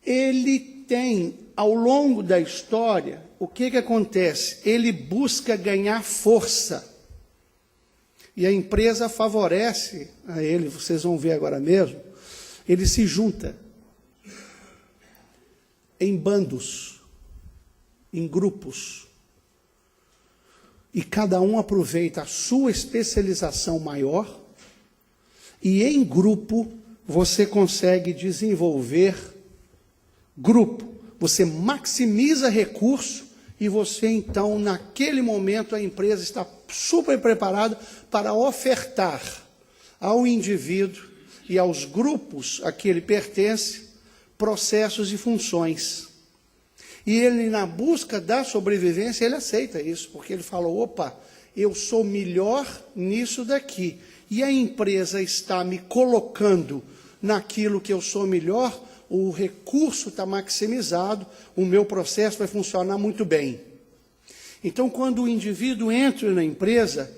Ele tem, ao longo da história, o que acontece? Ele busca ganhar força. E a empresa favorece a ele, vocês vão ver agora mesmo, ele se junta em bandos, em grupos, e cada um aproveita a sua especialização maior, e em grupo você consegue desenvolver grupo, você maximiza recurso, e você então, naquele momento, a empresa está super preparada para ofertar ao indivíduo e aos grupos a que ele pertence, processos e funções. E ele, na busca da sobrevivência, ele aceita isso, porque ele fala, opa, eu sou melhor nisso daqui, e a empresa está me colocando naquilo que eu sou melhor, o recurso está maximizado, o meu processo vai funcionar muito bem. Então, quando o indivíduo entra na empresa,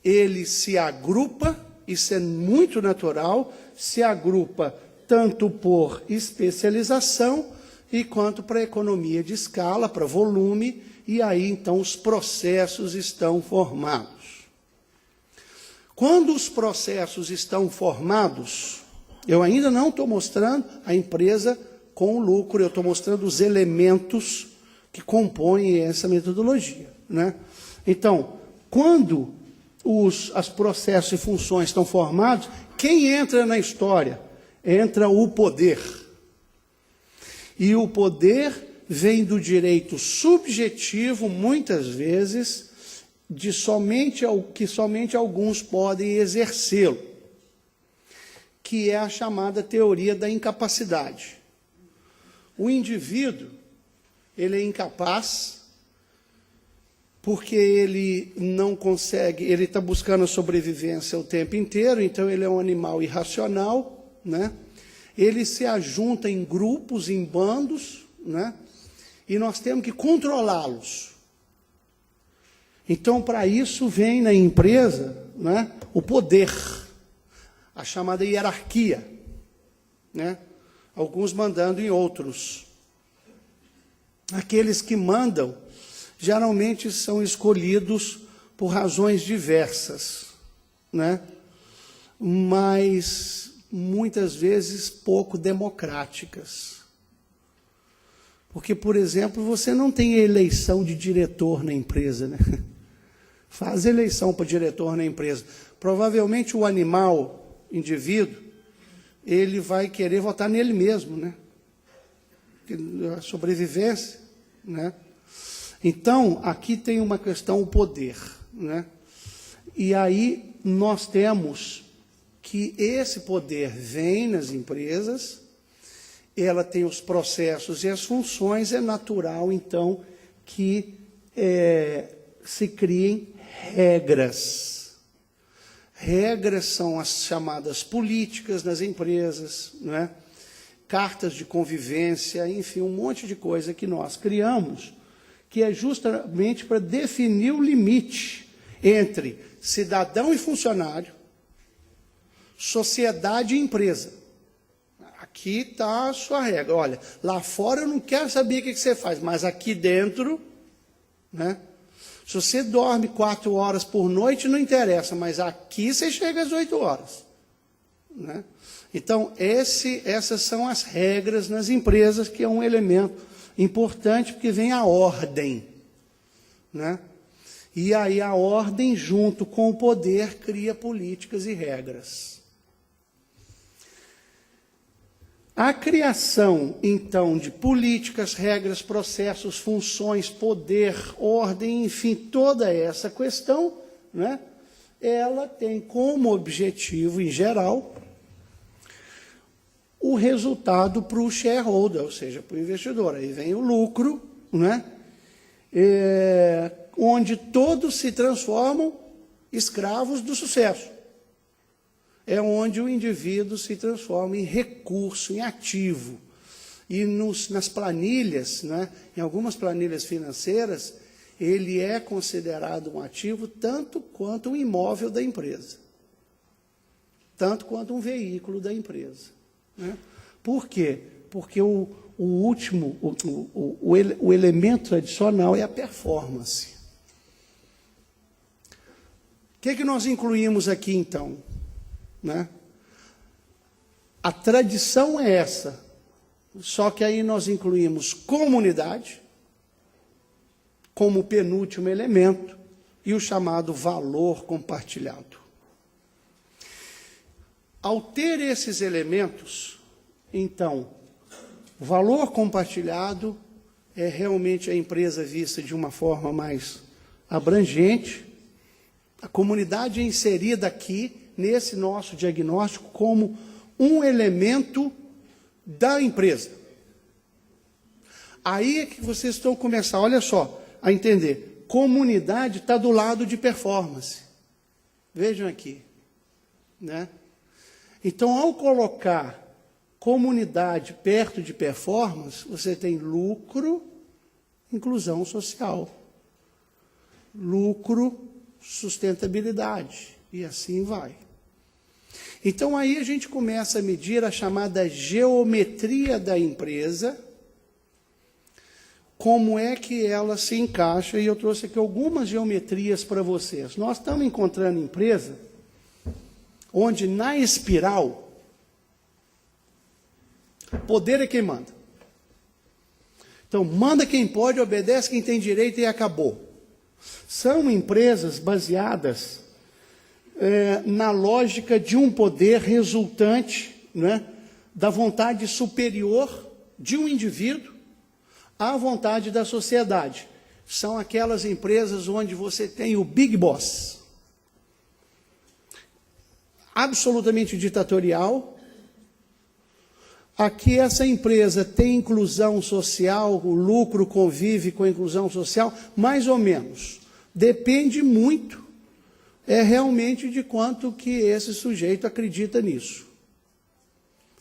ele se agrupa, isso é muito natural, se agrupa tanto por especialização e quanto para economia de escala, para volume, e aí então os processos estão formados. Quando os processos estão formados, eu ainda não estou mostrando a empresa com lucro, eu estou mostrando os elementos que compõem essa metodologia, né? Então, quando os processos e funções estão formados, quem entra na história? Entra o poder. E o poder vem do direito subjetivo, muitas vezes, de que somente alguns podem exercê-lo, que é a chamada teoria da incapacidade. O indivíduo, ele é incapaz porque ele não consegue, ele está buscando a sobrevivência o tempo inteiro, então ele é um animal irracional, né? Ele se ajunta em grupos, em bandos, né? E nós temos que controlá-los. Então, para isso vem na empresa, né, o poder, a chamada hierarquia, né? Alguns mandando em outros. Aqueles que mandam geralmente são escolhidos por razões diversas, né? Mas muitas vezes pouco democráticas. Porque, por exemplo, você não tem eleição de diretor na empresa, né? Faz eleição para diretor na empresa. Provavelmente o animal, indivíduo, ele vai querer votar nele mesmo, né? A sobrevivência, né? Então, aqui tem uma questão, o poder, né? E aí nós temos que esse poder vem nas empresas, ela tem os processos e as funções, é natural, então, que se criem regras. Regras são as chamadas políticas nas empresas, não é? Cartas de convivência, enfim, um monte de coisa que nós criamos, que é justamente para definir o limite entre cidadão e funcionário, sociedade e empresa. Aqui está a sua regra. Olha, lá fora eu não quero saber o que você faz, mas aqui dentro, né? Se você dorme 4 horas por noite, não interessa, mas aqui você chega às 8 horas. Né? Então, essas são as regras nas empresas, que é um elemento importante, porque vem a ordem. Né? E aí a ordem, junto com o poder, cria políticas e regras. A criação, então, de políticas, regras, processos, funções, poder, ordem, enfim, toda essa questão, né, ela tem como objetivo, em geral, o resultado para o shareholder, ou seja, para o investidor. Aí vem o lucro, né, onde todos se transformam escravos do sucesso. É onde o indivíduo se transforma em recurso, em ativo. E nas planilhas, né, em algumas planilhas financeiras, ele é considerado um ativo tanto quanto um imóvel da empresa. Tanto quanto um veículo da empresa. Né? Por quê? Porque o elemento adicional é a performance. O que nós incluímos aqui, então? Né? A tradição é essa, só que aí nós incluímos comunidade como penúltimo elemento e o chamado valor compartilhado. Ao ter esses elementos, então, o valor compartilhado é realmente a empresa vista de uma forma mais abrangente, a comunidade é inserida aqui, nesse nosso diagnóstico, como um elemento da empresa. Aí é que vocês estão começando, olha só, a entender. Comunidade está do lado de performance. Vejam aqui. Né? Então, ao colocar comunidade perto de performance, você tem lucro, inclusão social. Lucro, sustentabilidade. E assim vai. Então, aí a gente começa a medir a chamada geometria da empresa, como é que ela se encaixa, e eu trouxe aqui algumas geometrias para vocês. Nós estamos encontrando empresa onde, na espiral, poder é quem manda. Então, manda quem pode, obedece quem tem direito e acabou. São empresas baseadas na lógica de um poder resultante, né, da vontade superior de um indivíduo à vontade da sociedade. São aquelas empresas onde você tem o Big Boss, absolutamente ditatorial. Aqui essa empresa tem inclusão social, o lucro convive com a inclusão social, mais ou menos. Depende muito, realmente de quanto que esse sujeito acredita nisso.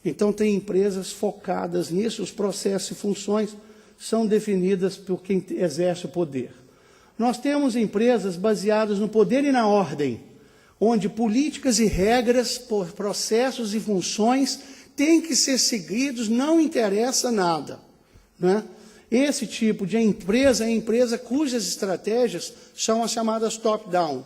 Então tem empresas focadas nisso, os processos e funções são definidas por quem exerce o poder. Nós temos empresas baseadas no poder e na ordem, onde políticas e regras, processos e funções têm que ser seguidos, não interessa nada, né? Esse tipo de empresa é a empresa cujas estratégias são as chamadas top-down.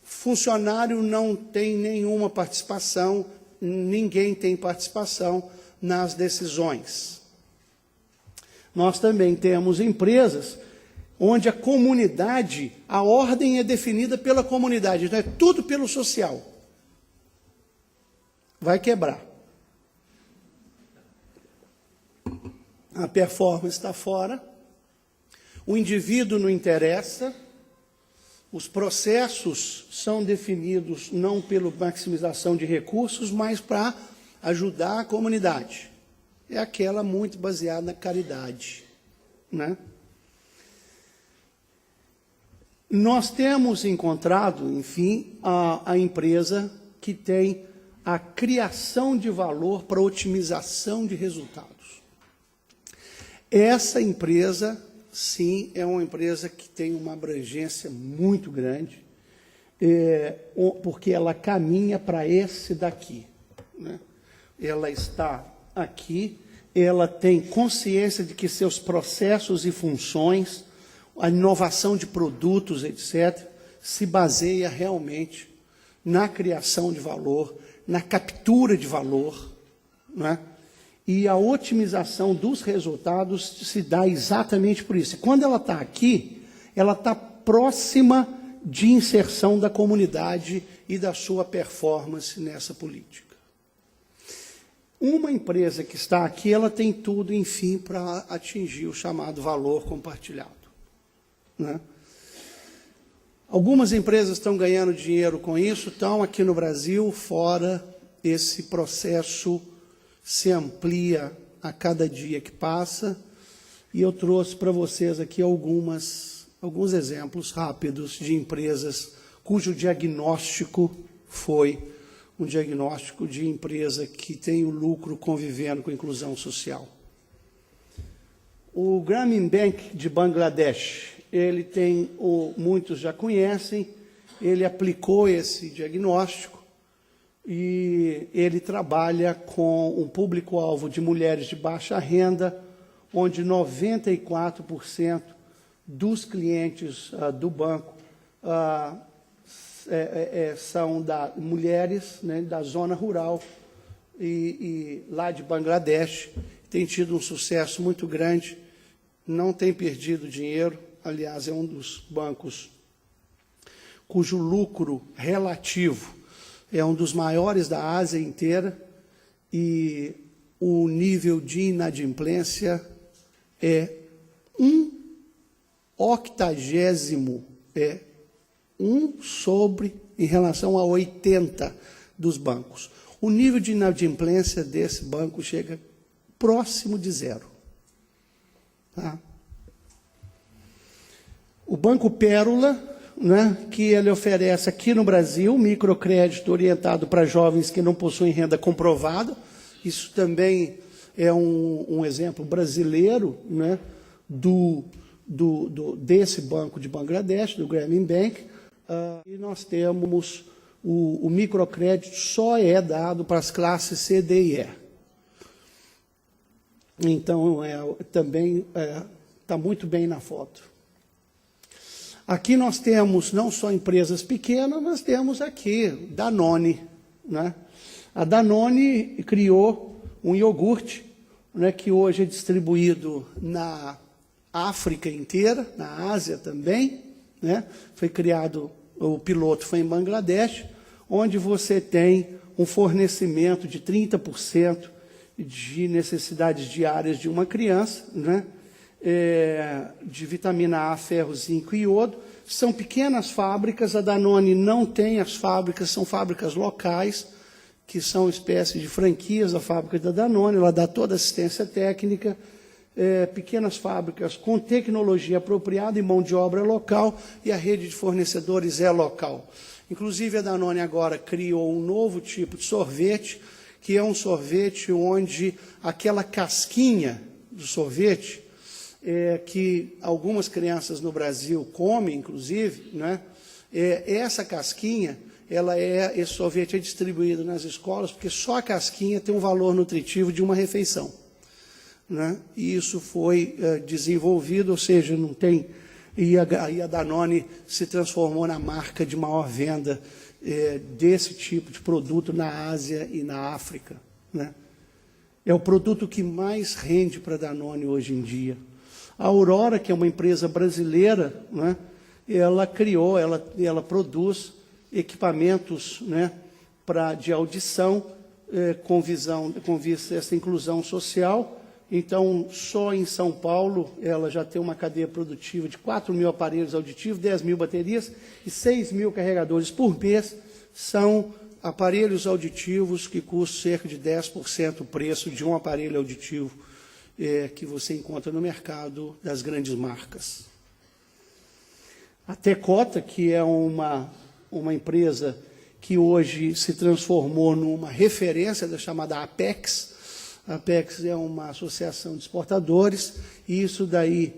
Funcionário não tem nenhuma participação, ninguém tem participação nas decisões. Nós também temos empresas onde a comunidade, a ordem é definida pela comunidade, então é tudo pelo social. Vai quebrar. A performance está fora, o indivíduo não interessa, os processos são definidos não pela maximização de recursos, mas para ajudar a comunidade. É aquela muito baseada na caridade, né? Nós temos encontrado, enfim, a empresa que tem a criação de valor para otimização de resultados. Essa empresa, sim, é uma empresa que tem uma abrangência muito grande, porque ela caminha para esse daqui, né? Ela está aqui, ela tem consciência de que seus processos e funções, a inovação de produtos, etc., se baseia realmente na criação de valor, na captura de valor, né? E a otimização dos resultados se dá exatamente por isso. Quando ela está aqui, ela está próxima de inserção da comunidade e da sua performance nessa política. Uma empresa que está aqui, ela tem tudo, enfim, para atingir o chamado valor compartilhado, né? Algumas empresas estão ganhando dinheiro com isso, estão aqui no Brasil, fora, esse processo se amplia a cada dia que passa, e eu trouxe para vocês aqui alguns exemplos rápidos de empresas cujo diagnóstico foi um diagnóstico de empresa que tem o lucro convivendo com a inclusão social. O Grameen Bank de Bangladesh, ele tem, muitos já conhecem, ele aplicou esse diagnóstico e ele trabalha com um público-alvo de mulheres de baixa renda, onde 94% dos clientes do banco são mulheres, né, da zona rural e lá de Bangladesh. Tem tido um sucesso muito grande, não tem perdido dinheiro, aliás, é um dos bancos cujo lucro relativo é um dos maiores da Ásia inteira, e o nível de inadimplência é 1/80, é 1 em relação a 80 dos bancos. O nível de inadimplência desse banco chega próximo de zero. Tá? O Banco Pérola, né, que ele oferece aqui no Brasil microcrédito orientado para jovens que não possuem renda comprovada. Isso também é um exemplo brasileiro, né, desse banco de Bangladesh, do Grameen Bank. E nós temos o microcrédito só é dado para as classes C, D e E. Então, também está muito bem na foto. Aqui nós temos não só empresas pequenas, mas temos aqui Danone, né? A Danone criou um iogurte, né, que hoje é distribuído na África inteira, na Ásia também, né? Foi criado, o piloto foi em Bangladesh, onde você tem um fornecimento de 30% de necessidades diárias de uma criança, né? De vitamina A, ferro, zinco e iodo. São pequenas fábricas, a Danone não tem as fábricas, são fábricas locais, que são espécies de franquias da fábrica da Danone, ela dá toda a assistência técnica, pequenas fábricas com tecnologia apropriada e mão de obra local, e a rede de fornecedores é local. Inclusive, a Danone agora criou um novo tipo de sorvete, que é um sorvete onde aquela casquinha do sorvete, que algumas crianças no Brasil comem, inclusive, né? Essa casquinha, esse sorvete é distribuído nas escolas, porque só a casquinha tem um valor nutritivo de uma refeição, né? E isso foi desenvolvido, ou seja, não tem... E a Danone se transformou na marca de maior venda desse tipo de produto na Ásia e na África, né? É o produto que mais rende para a Danone hoje em dia. A Aurora, que é uma empresa brasileira, né, ela criou, ela produz equipamentos, né, de audição com vista a essa inclusão social. Então, só em São Paulo, ela já tem uma cadeia produtiva de 4.000 aparelhos auditivos, 10.000 baterias e 6.000 carregadores por mês. São aparelhos auditivos que custam cerca de 10% o preço de um aparelho auditivo que você encontra no mercado das grandes marcas. A Tecota, que é uma empresa que hoje se transformou numa referência da chamada Apex. A Apex é uma associação de exportadores, e isso daí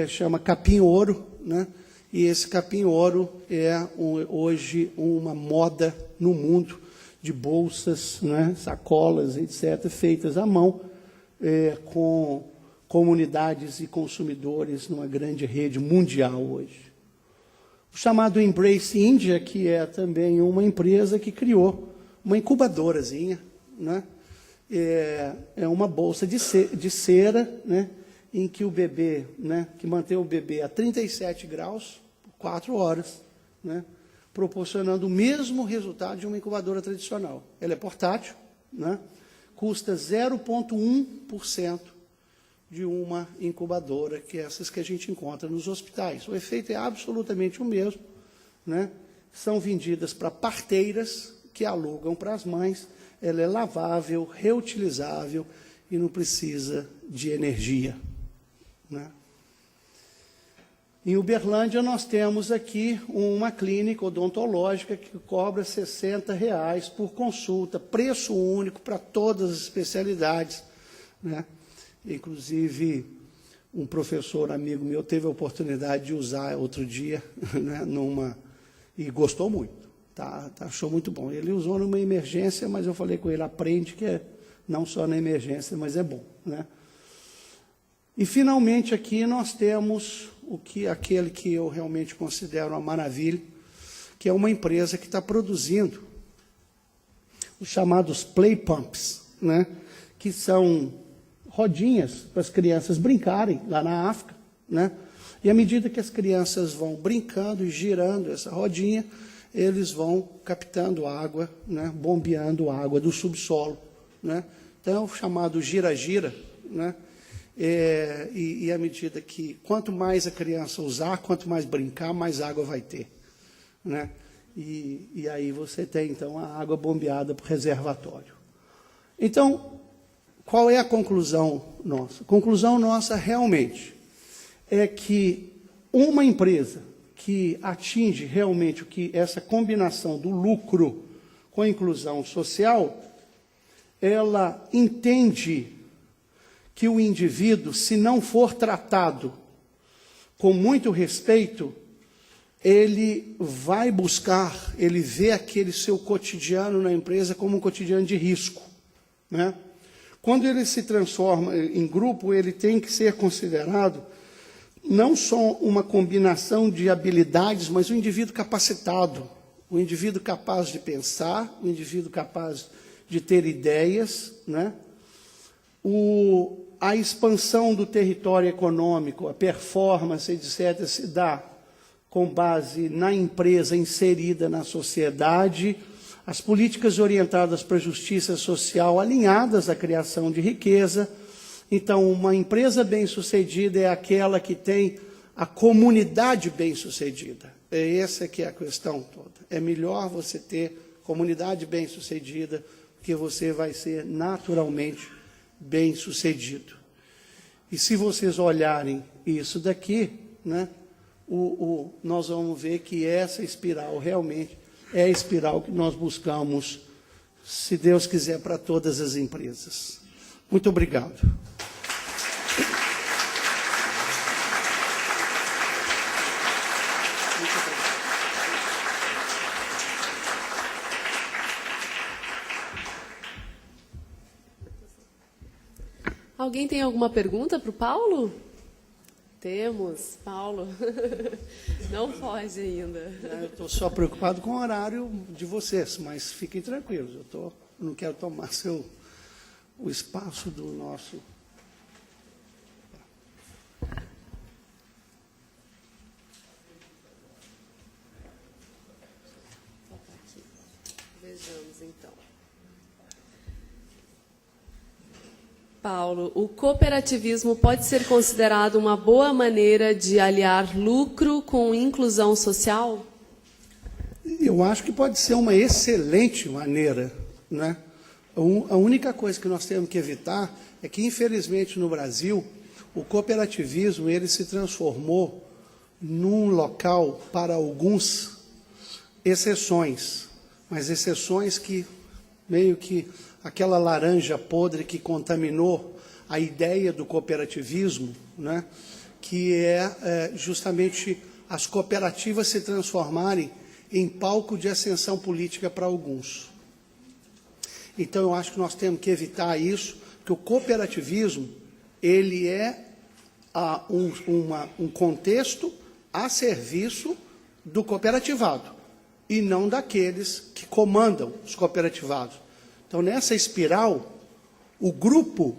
chama capim-ouro, né? E esse capim-ouro é hoje uma moda no mundo de bolsas, né, sacolas, etc., feitas à mão, com comunidades e consumidores numa grande rede mundial hoje. O chamado Embrace India, que é também uma empresa que criou uma incubadorazinha, né? É uma bolsa de cera, né, em que o bebê, né, que mantém o bebê a 37 graus por 4 horas, né, proporcionando o mesmo resultado de uma incubadora tradicional. Ela é portátil, né, custa 0,1% de uma incubadora, que é essas que a gente encontra nos hospitais. O efeito é absolutamente o mesmo, né? São vendidas para parteiras que alugam para as mães. Ela é lavável, reutilizável e não precisa de energia, né? Em Uberlândia, nós temos aqui uma clínica odontológica que cobra R$ 60 por consulta, preço único para todas as especialidades, né? Inclusive, um professor amigo meu teve a oportunidade de usar outro dia, né, e gostou muito. Achou muito bom. Ele usou numa emergência, mas eu falei com ele, aprende que não só na emergência, mas é bom, né? E, finalmente, aqui nós temos aquele que eu realmente considero uma maravilha, que é uma empresa que está produzindo os chamados play pumps, né? Que são rodinhas para as crianças brincarem lá na África, né? E, à medida que as crianças vão brincando e girando essa rodinha, eles vão captando água, né, bombeando água do subsolo, né? Então, é o chamado gira-gira, né? E à medida que, quanto mais a criança usar, quanto mais brincar, mais água vai ter, né? E aí você tem, então, a água bombeada para o reservatório. Então, qual é a conclusão nossa? A conclusão nossa, realmente, é que uma empresa que atinge realmente essa combinação do lucro com a inclusão social, ela entende que o indivíduo, se não for tratado com muito respeito, ele vai buscar, ele vê aquele seu cotidiano na empresa como um cotidiano de risco, né? Quando ele se transforma em grupo, ele tem que ser considerado não só uma combinação de habilidades, mas um indivíduo capacitado, um indivíduo capaz de pensar, um indivíduo capaz de ter ideias, né? A expansão do território econômico, a performance, etc., se dá com base na empresa inserida na sociedade, as políticas orientadas para a justiça social alinhadas à criação de riqueza. Então, uma empresa bem-sucedida é aquela que tem a comunidade bem-sucedida. Essa que é a questão toda. É melhor você ter comunidade bem-sucedida, porque você vai ser naturalmente bem-sucedido. E se vocês olharem isso daqui, né, nós vamos ver que essa espiral realmente é a espiral que nós buscamos, se Deus quiser, para todas as empresas. Muito obrigado. Alguém tem alguma pergunta para o Paulo? Temos. Paulo, não pode ainda. Eu estou só preocupado com o horário de vocês, mas fiquem tranquilos, eu não quero tomar o espaço do nosso... Vejamos, então. Paulo, o cooperativismo pode ser considerado uma boa maneira de aliar lucro com inclusão social? Eu acho que pode ser uma excelente maneira, né? A única coisa que nós temos que evitar é que, infelizmente, no Brasil, o cooperativismo ele se transformou num local para alguns exceções, mas exceções que meio que aquela laranja podre que contaminou a ideia do cooperativismo, né, que é justamente as cooperativas se transformarem em palco de ascensão política para alguns. Então, eu acho que nós temos que evitar isso, porque o cooperativismo ele é um contexto a serviço do cooperativado, e não daqueles que comandam os cooperativados. Então, nessa espiral, o grupo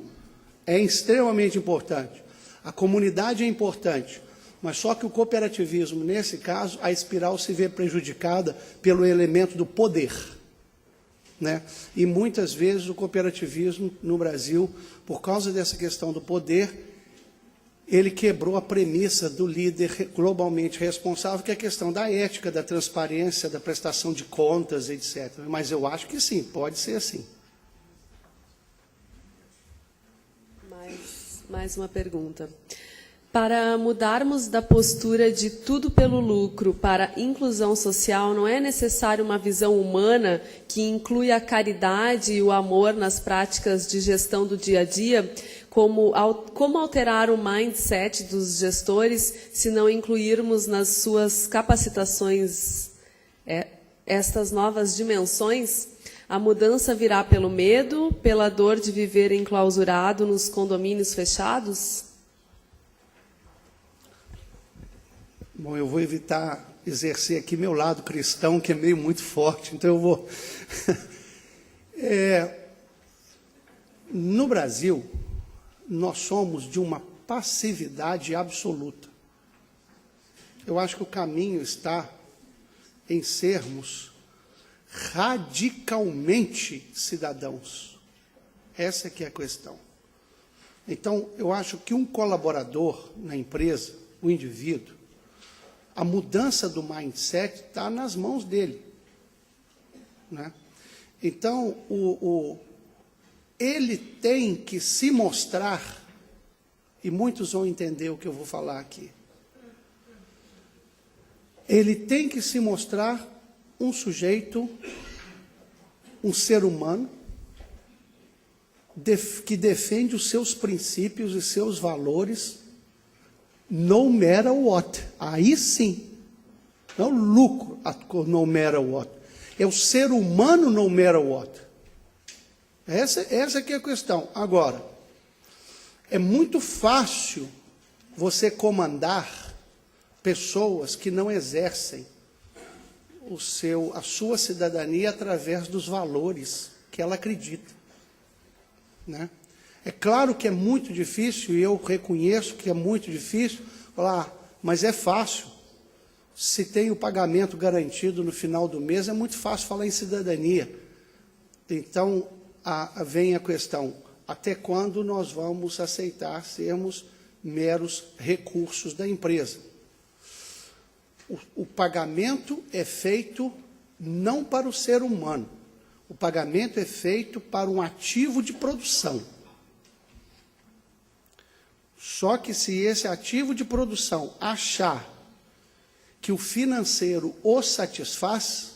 é extremamente importante, a comunidade é importante, mas só que o cooperativismo, nesse caso, a espiral se vê prejudicada pelo elemento do poder, né? E muitas vezes o cooperativismo no Brasil, por causa dessa questão do poder, ele quebrou a premissa do líder globalmente responsável, que é a questão da ética, da transparência, da prestação de contas, etc. Mas eu acho que sim, pode ser assim. Mais uma pergunta. Para mudarmos da postura de tudo pelo lucro para inclusão social, não é necessário uma visão humana que inclui a caridade e o amor nas práticas de gestão do dia a dia? Como alterar o mindset dos gestores se não incluirmos nas suas capacitações estas novas dimensões? A mudança virá pelo medo, pela dor de viver enclausurado nos condomínios fechados? Bom, eu vou evitar exercer aqui meu lado cristão, que é meio muito forte, então eu vou... No Brasil, nós somos de uma passividade absoluta. Eu acho que o caminho está em sermos radicalmente cidadãos. Essa que é a questão. Então, eu acho que um colaborador na empresa, o indivíduo, a mudança do mindset está nas mãos dele, né? Então, ele tem que se mostrar, e muitos vão entender o que eu vou falar aqui. Ele tem que se mostrar um sujeito, um ser humano, que defende os seus princípios e seus valores, no matter what. Aí sim, não lucro, no matter what. É o ser humano no matter what. Essa que é a questão. Agora, é muito fácil você comandar pessoas que não exercem a sua cidadania através dos valores que ela acredita, né? É claro que é muito difícil, e eu reconheço que é muito difícil, falar, mas é fácil. Se tem o pagamento garantido no final do mês, é muito fácil falar em cidadania. Então, vem a questão, até quando nós vamos aceitar sermos meros recursos da empresa? O pagamento é feito não para o ser humano, o pagamento é feito para um ativo de produção. Só que se esse ativo de produção achar que o financeiro o satisfaz,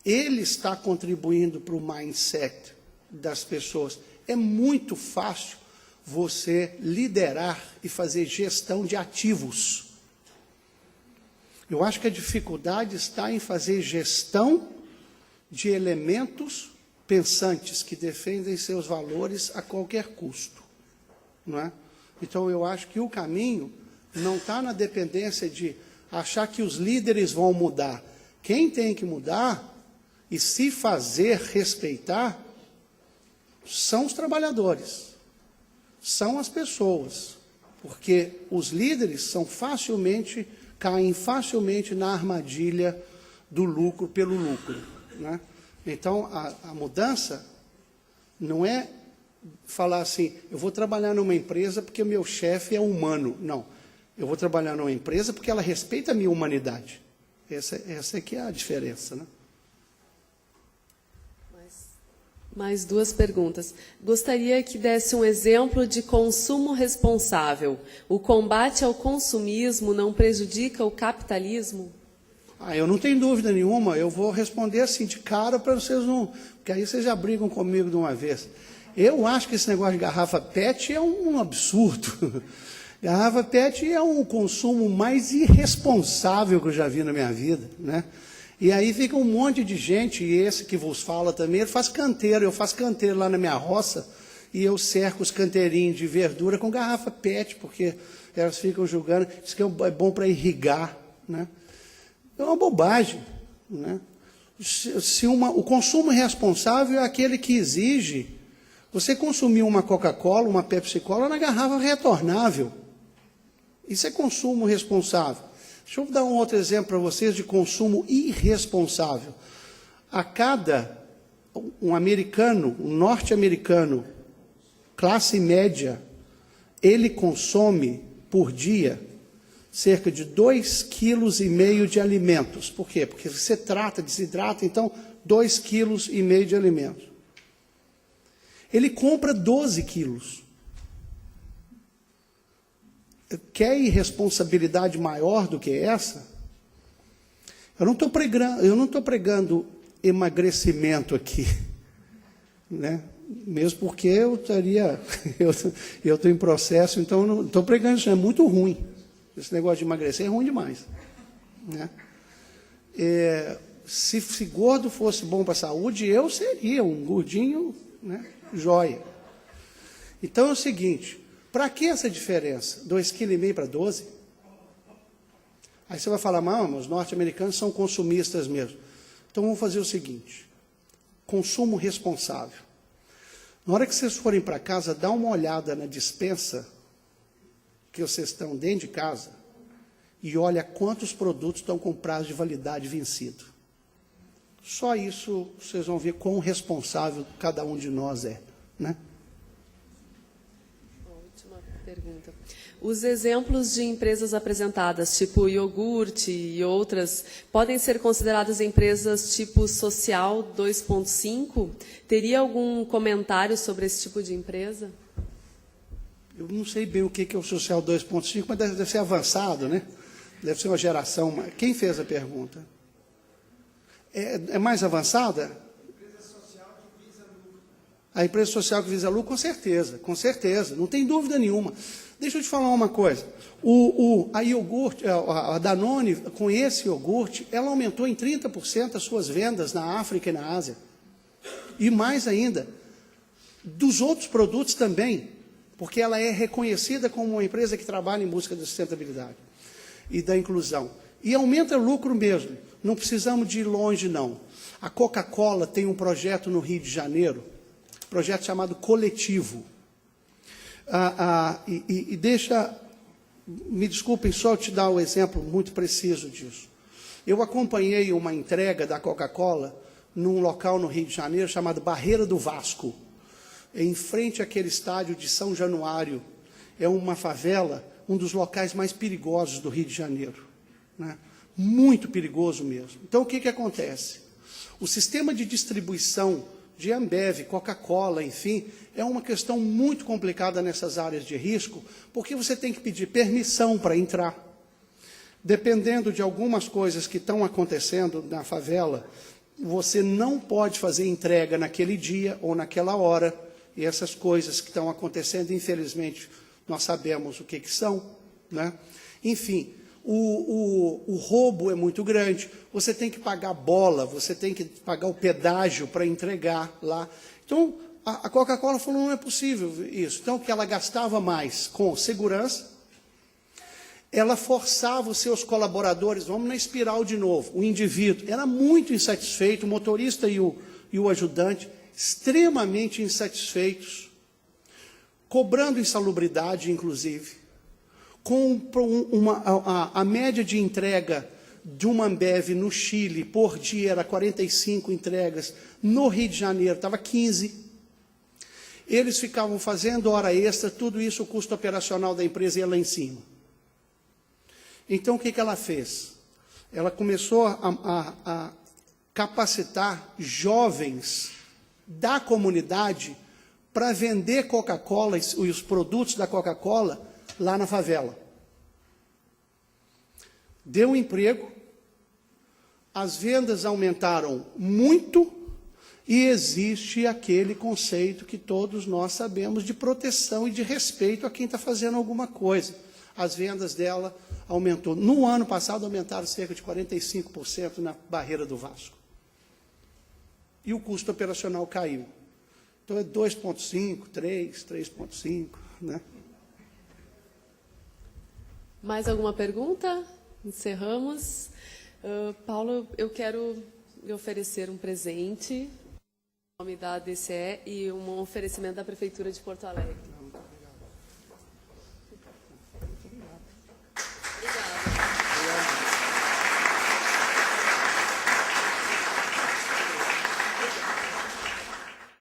ele está contribuindo para o mindset das pessoas. É muito fácil você liderar e fazer gestão de ativos. Eu acho que a dificuldade está em fazer gestão de elementos pensantes que defendem seus valores a qualquer custo. não é? Então, eu acho que o caminho não está na dependência de achar que os líderes vão mudar. Quem tem que mudar e se fazer respeitar são os trabalhadores, são as pessoas, porque os líderes caem facilmente na armadilha do lucro pelo lucro, né? Então, a mudança não é falar assim, eu vou trabalhar numa empresa porque o meu chefe é humano. Não, eu vou trabalhar numa empresa porque ela respeita a minha humanidade. Essa é que é a diferença, né? Mais duas perguntas. Gostaria que desse um exemplo de consumo responsável. O combate ao consumismo não prejudica o capitalismo? Eu não tenho dúvida nenhuma, eu vou responder assim de cara para vocês não... Porque aí vocês já brigam comigo de uma vez. Eu acho que esse negócio de garrafa PET é um absurdo. Garrafa PET é um consumo mais irresponsável que eu já vi na minha vida, né? E aí fica um monte de gente, e esse que vos fala também, ele faz canteiro, eu faço canteiro lá na minha roça, e eu cerco os canteirinhos de verdura com garrafa PET, porque elas ficam julgando, isso que é bom para irrigar, né? É uma bobagem, né? O consumo responsável é aquele que exige você consumir uma Coca-Cola, uma Pepsi-Cola na garrafa retornável. Isso é consumo responsável. Deixa eu dar um outro exemplo para vocês de consumo irresponsável. Um norte-americano, classe média, ele consome por dia cerca de 2,5 kg de alimentos. Por quê? Porque você desidrata, então 2,5 kg de alimentos. Ele compra 12 quilos. Quer irresponsabilidade maior do que essa? Eu não estou pregando emagrecimento aqui, né? Mesmo porque eu estou em processo, então eu não estou pregando isso, é muito ruim. Esse negócio de emagrecer é ruim demais, né? Se gordo fosse bom para a saúde, eu seria um gordinho, né, joia. Então é o seguinte, para que essa diferença? 2,5 kg para 12? Aí você vai falar, mas os norte-americanos são consumistas mesmo. Então vamos fazer o seguinte, consumo responsável. Na hora que vocês forem para casa, dá uma olhada na despensa que vocês estão dentro de casa e olha quantos produtos estão com prazo de validade vencido. Só isso vocês vão ver quão responsável cada um de nós é, né? Última pergunta. Os exemplos de empresas apresentadas, tipo iogurte e outras, podem ser consideradas empresas tipo social 2.5? Teria algum comentário sobre esse tipo de empresa? Eu não sei bem o que é o social 2.5, mas deve ser avançado, né? Deve ser uma geração... Quem fez a pergunta? É mais avançada? A empresa social que visa lucro, com certeza, não tem dúvida nenhuma. Deixa eu te falar uma coisa. A Danone, com esse iogurte, ela aumentou em 30% as suas vendas na África e na Ásia. E mais ainda, dos outros produtos também, porque ela é reconhecida como uma empresa que trabalha em busca da sustentabilidade e da inclusão. E aumenta o lucro mesmo. Não precisamos de ir longe, não. A Coca-Cola tem um projeto no Rio de Janeiro, projeto chamado Coletivo. Me desculpem, só te dar um exemplo muito preciso disso. Eu acompanhei uma entrega da Coca-Cola num local no Rio de Janeiro chamado Barreira do Vasco, em frente àquele estádio de São Januário. É uma favela, um dos locais mais perigosos do Rio de Janeiro, né? Muito perigoso mesmo. Então, o que acontece? O sistema de distribuição de Ambev, Coca-Cola, enfim, é uma questão muito complicada nessas áreas de risco, porque você tem que pedir permissão para entrar. Dependendo de algumas coisas que estão acontecendo na favela, você não pode fazer entrega naquele dia ou naquela hora, e essas coisas que estão acontecendo, infelizmente, nós sabemos o que são, né? Enfim, o roubo é muito grande, você tem que pagar bola, você tem que pagar o pedágio para entregar lá. Então, A Coca-Cola falou, não é possível isso. Então, que ela gastava mais com segurança, ela forçava os seus colaboradores, vamos na espiral de novo, o indivíduo era muito insatisfeito, o motorista e o ajudante, extremamente insatisfeitos, cobrando insalubridade, inclusive, com a média de entrega de uma Ambev no Chile por dia era 45 entregas, no Rio de Janeiro estava 15. Eles ficavam fazendo hora extra, tudo isso, o custo operacional da empresa ia lá em cima. Então, o que ela fez? Ela começou a capacitar jovens da comunidade para vender Coca-Cola e os produtos da Coca-Cola lá na favela. Deu emprego, as vendas aumentaram muito e existe aquele conceito que todos nós sabemos de proteção e de respeito a quem está fazendo alguma coisa. As vendas dela aumentou. No ano passado, aumentaram cerca de 45% na barreira do Vasco. E o custo operacional caiu. Então, é 2,5, 3, 3,5, né? Mais alguma pergunta? Encerramos. Paulo, eu quero lhe oferecer um presente em nome da DCE e um oferecimento da Prefeitura de Porto Alegre.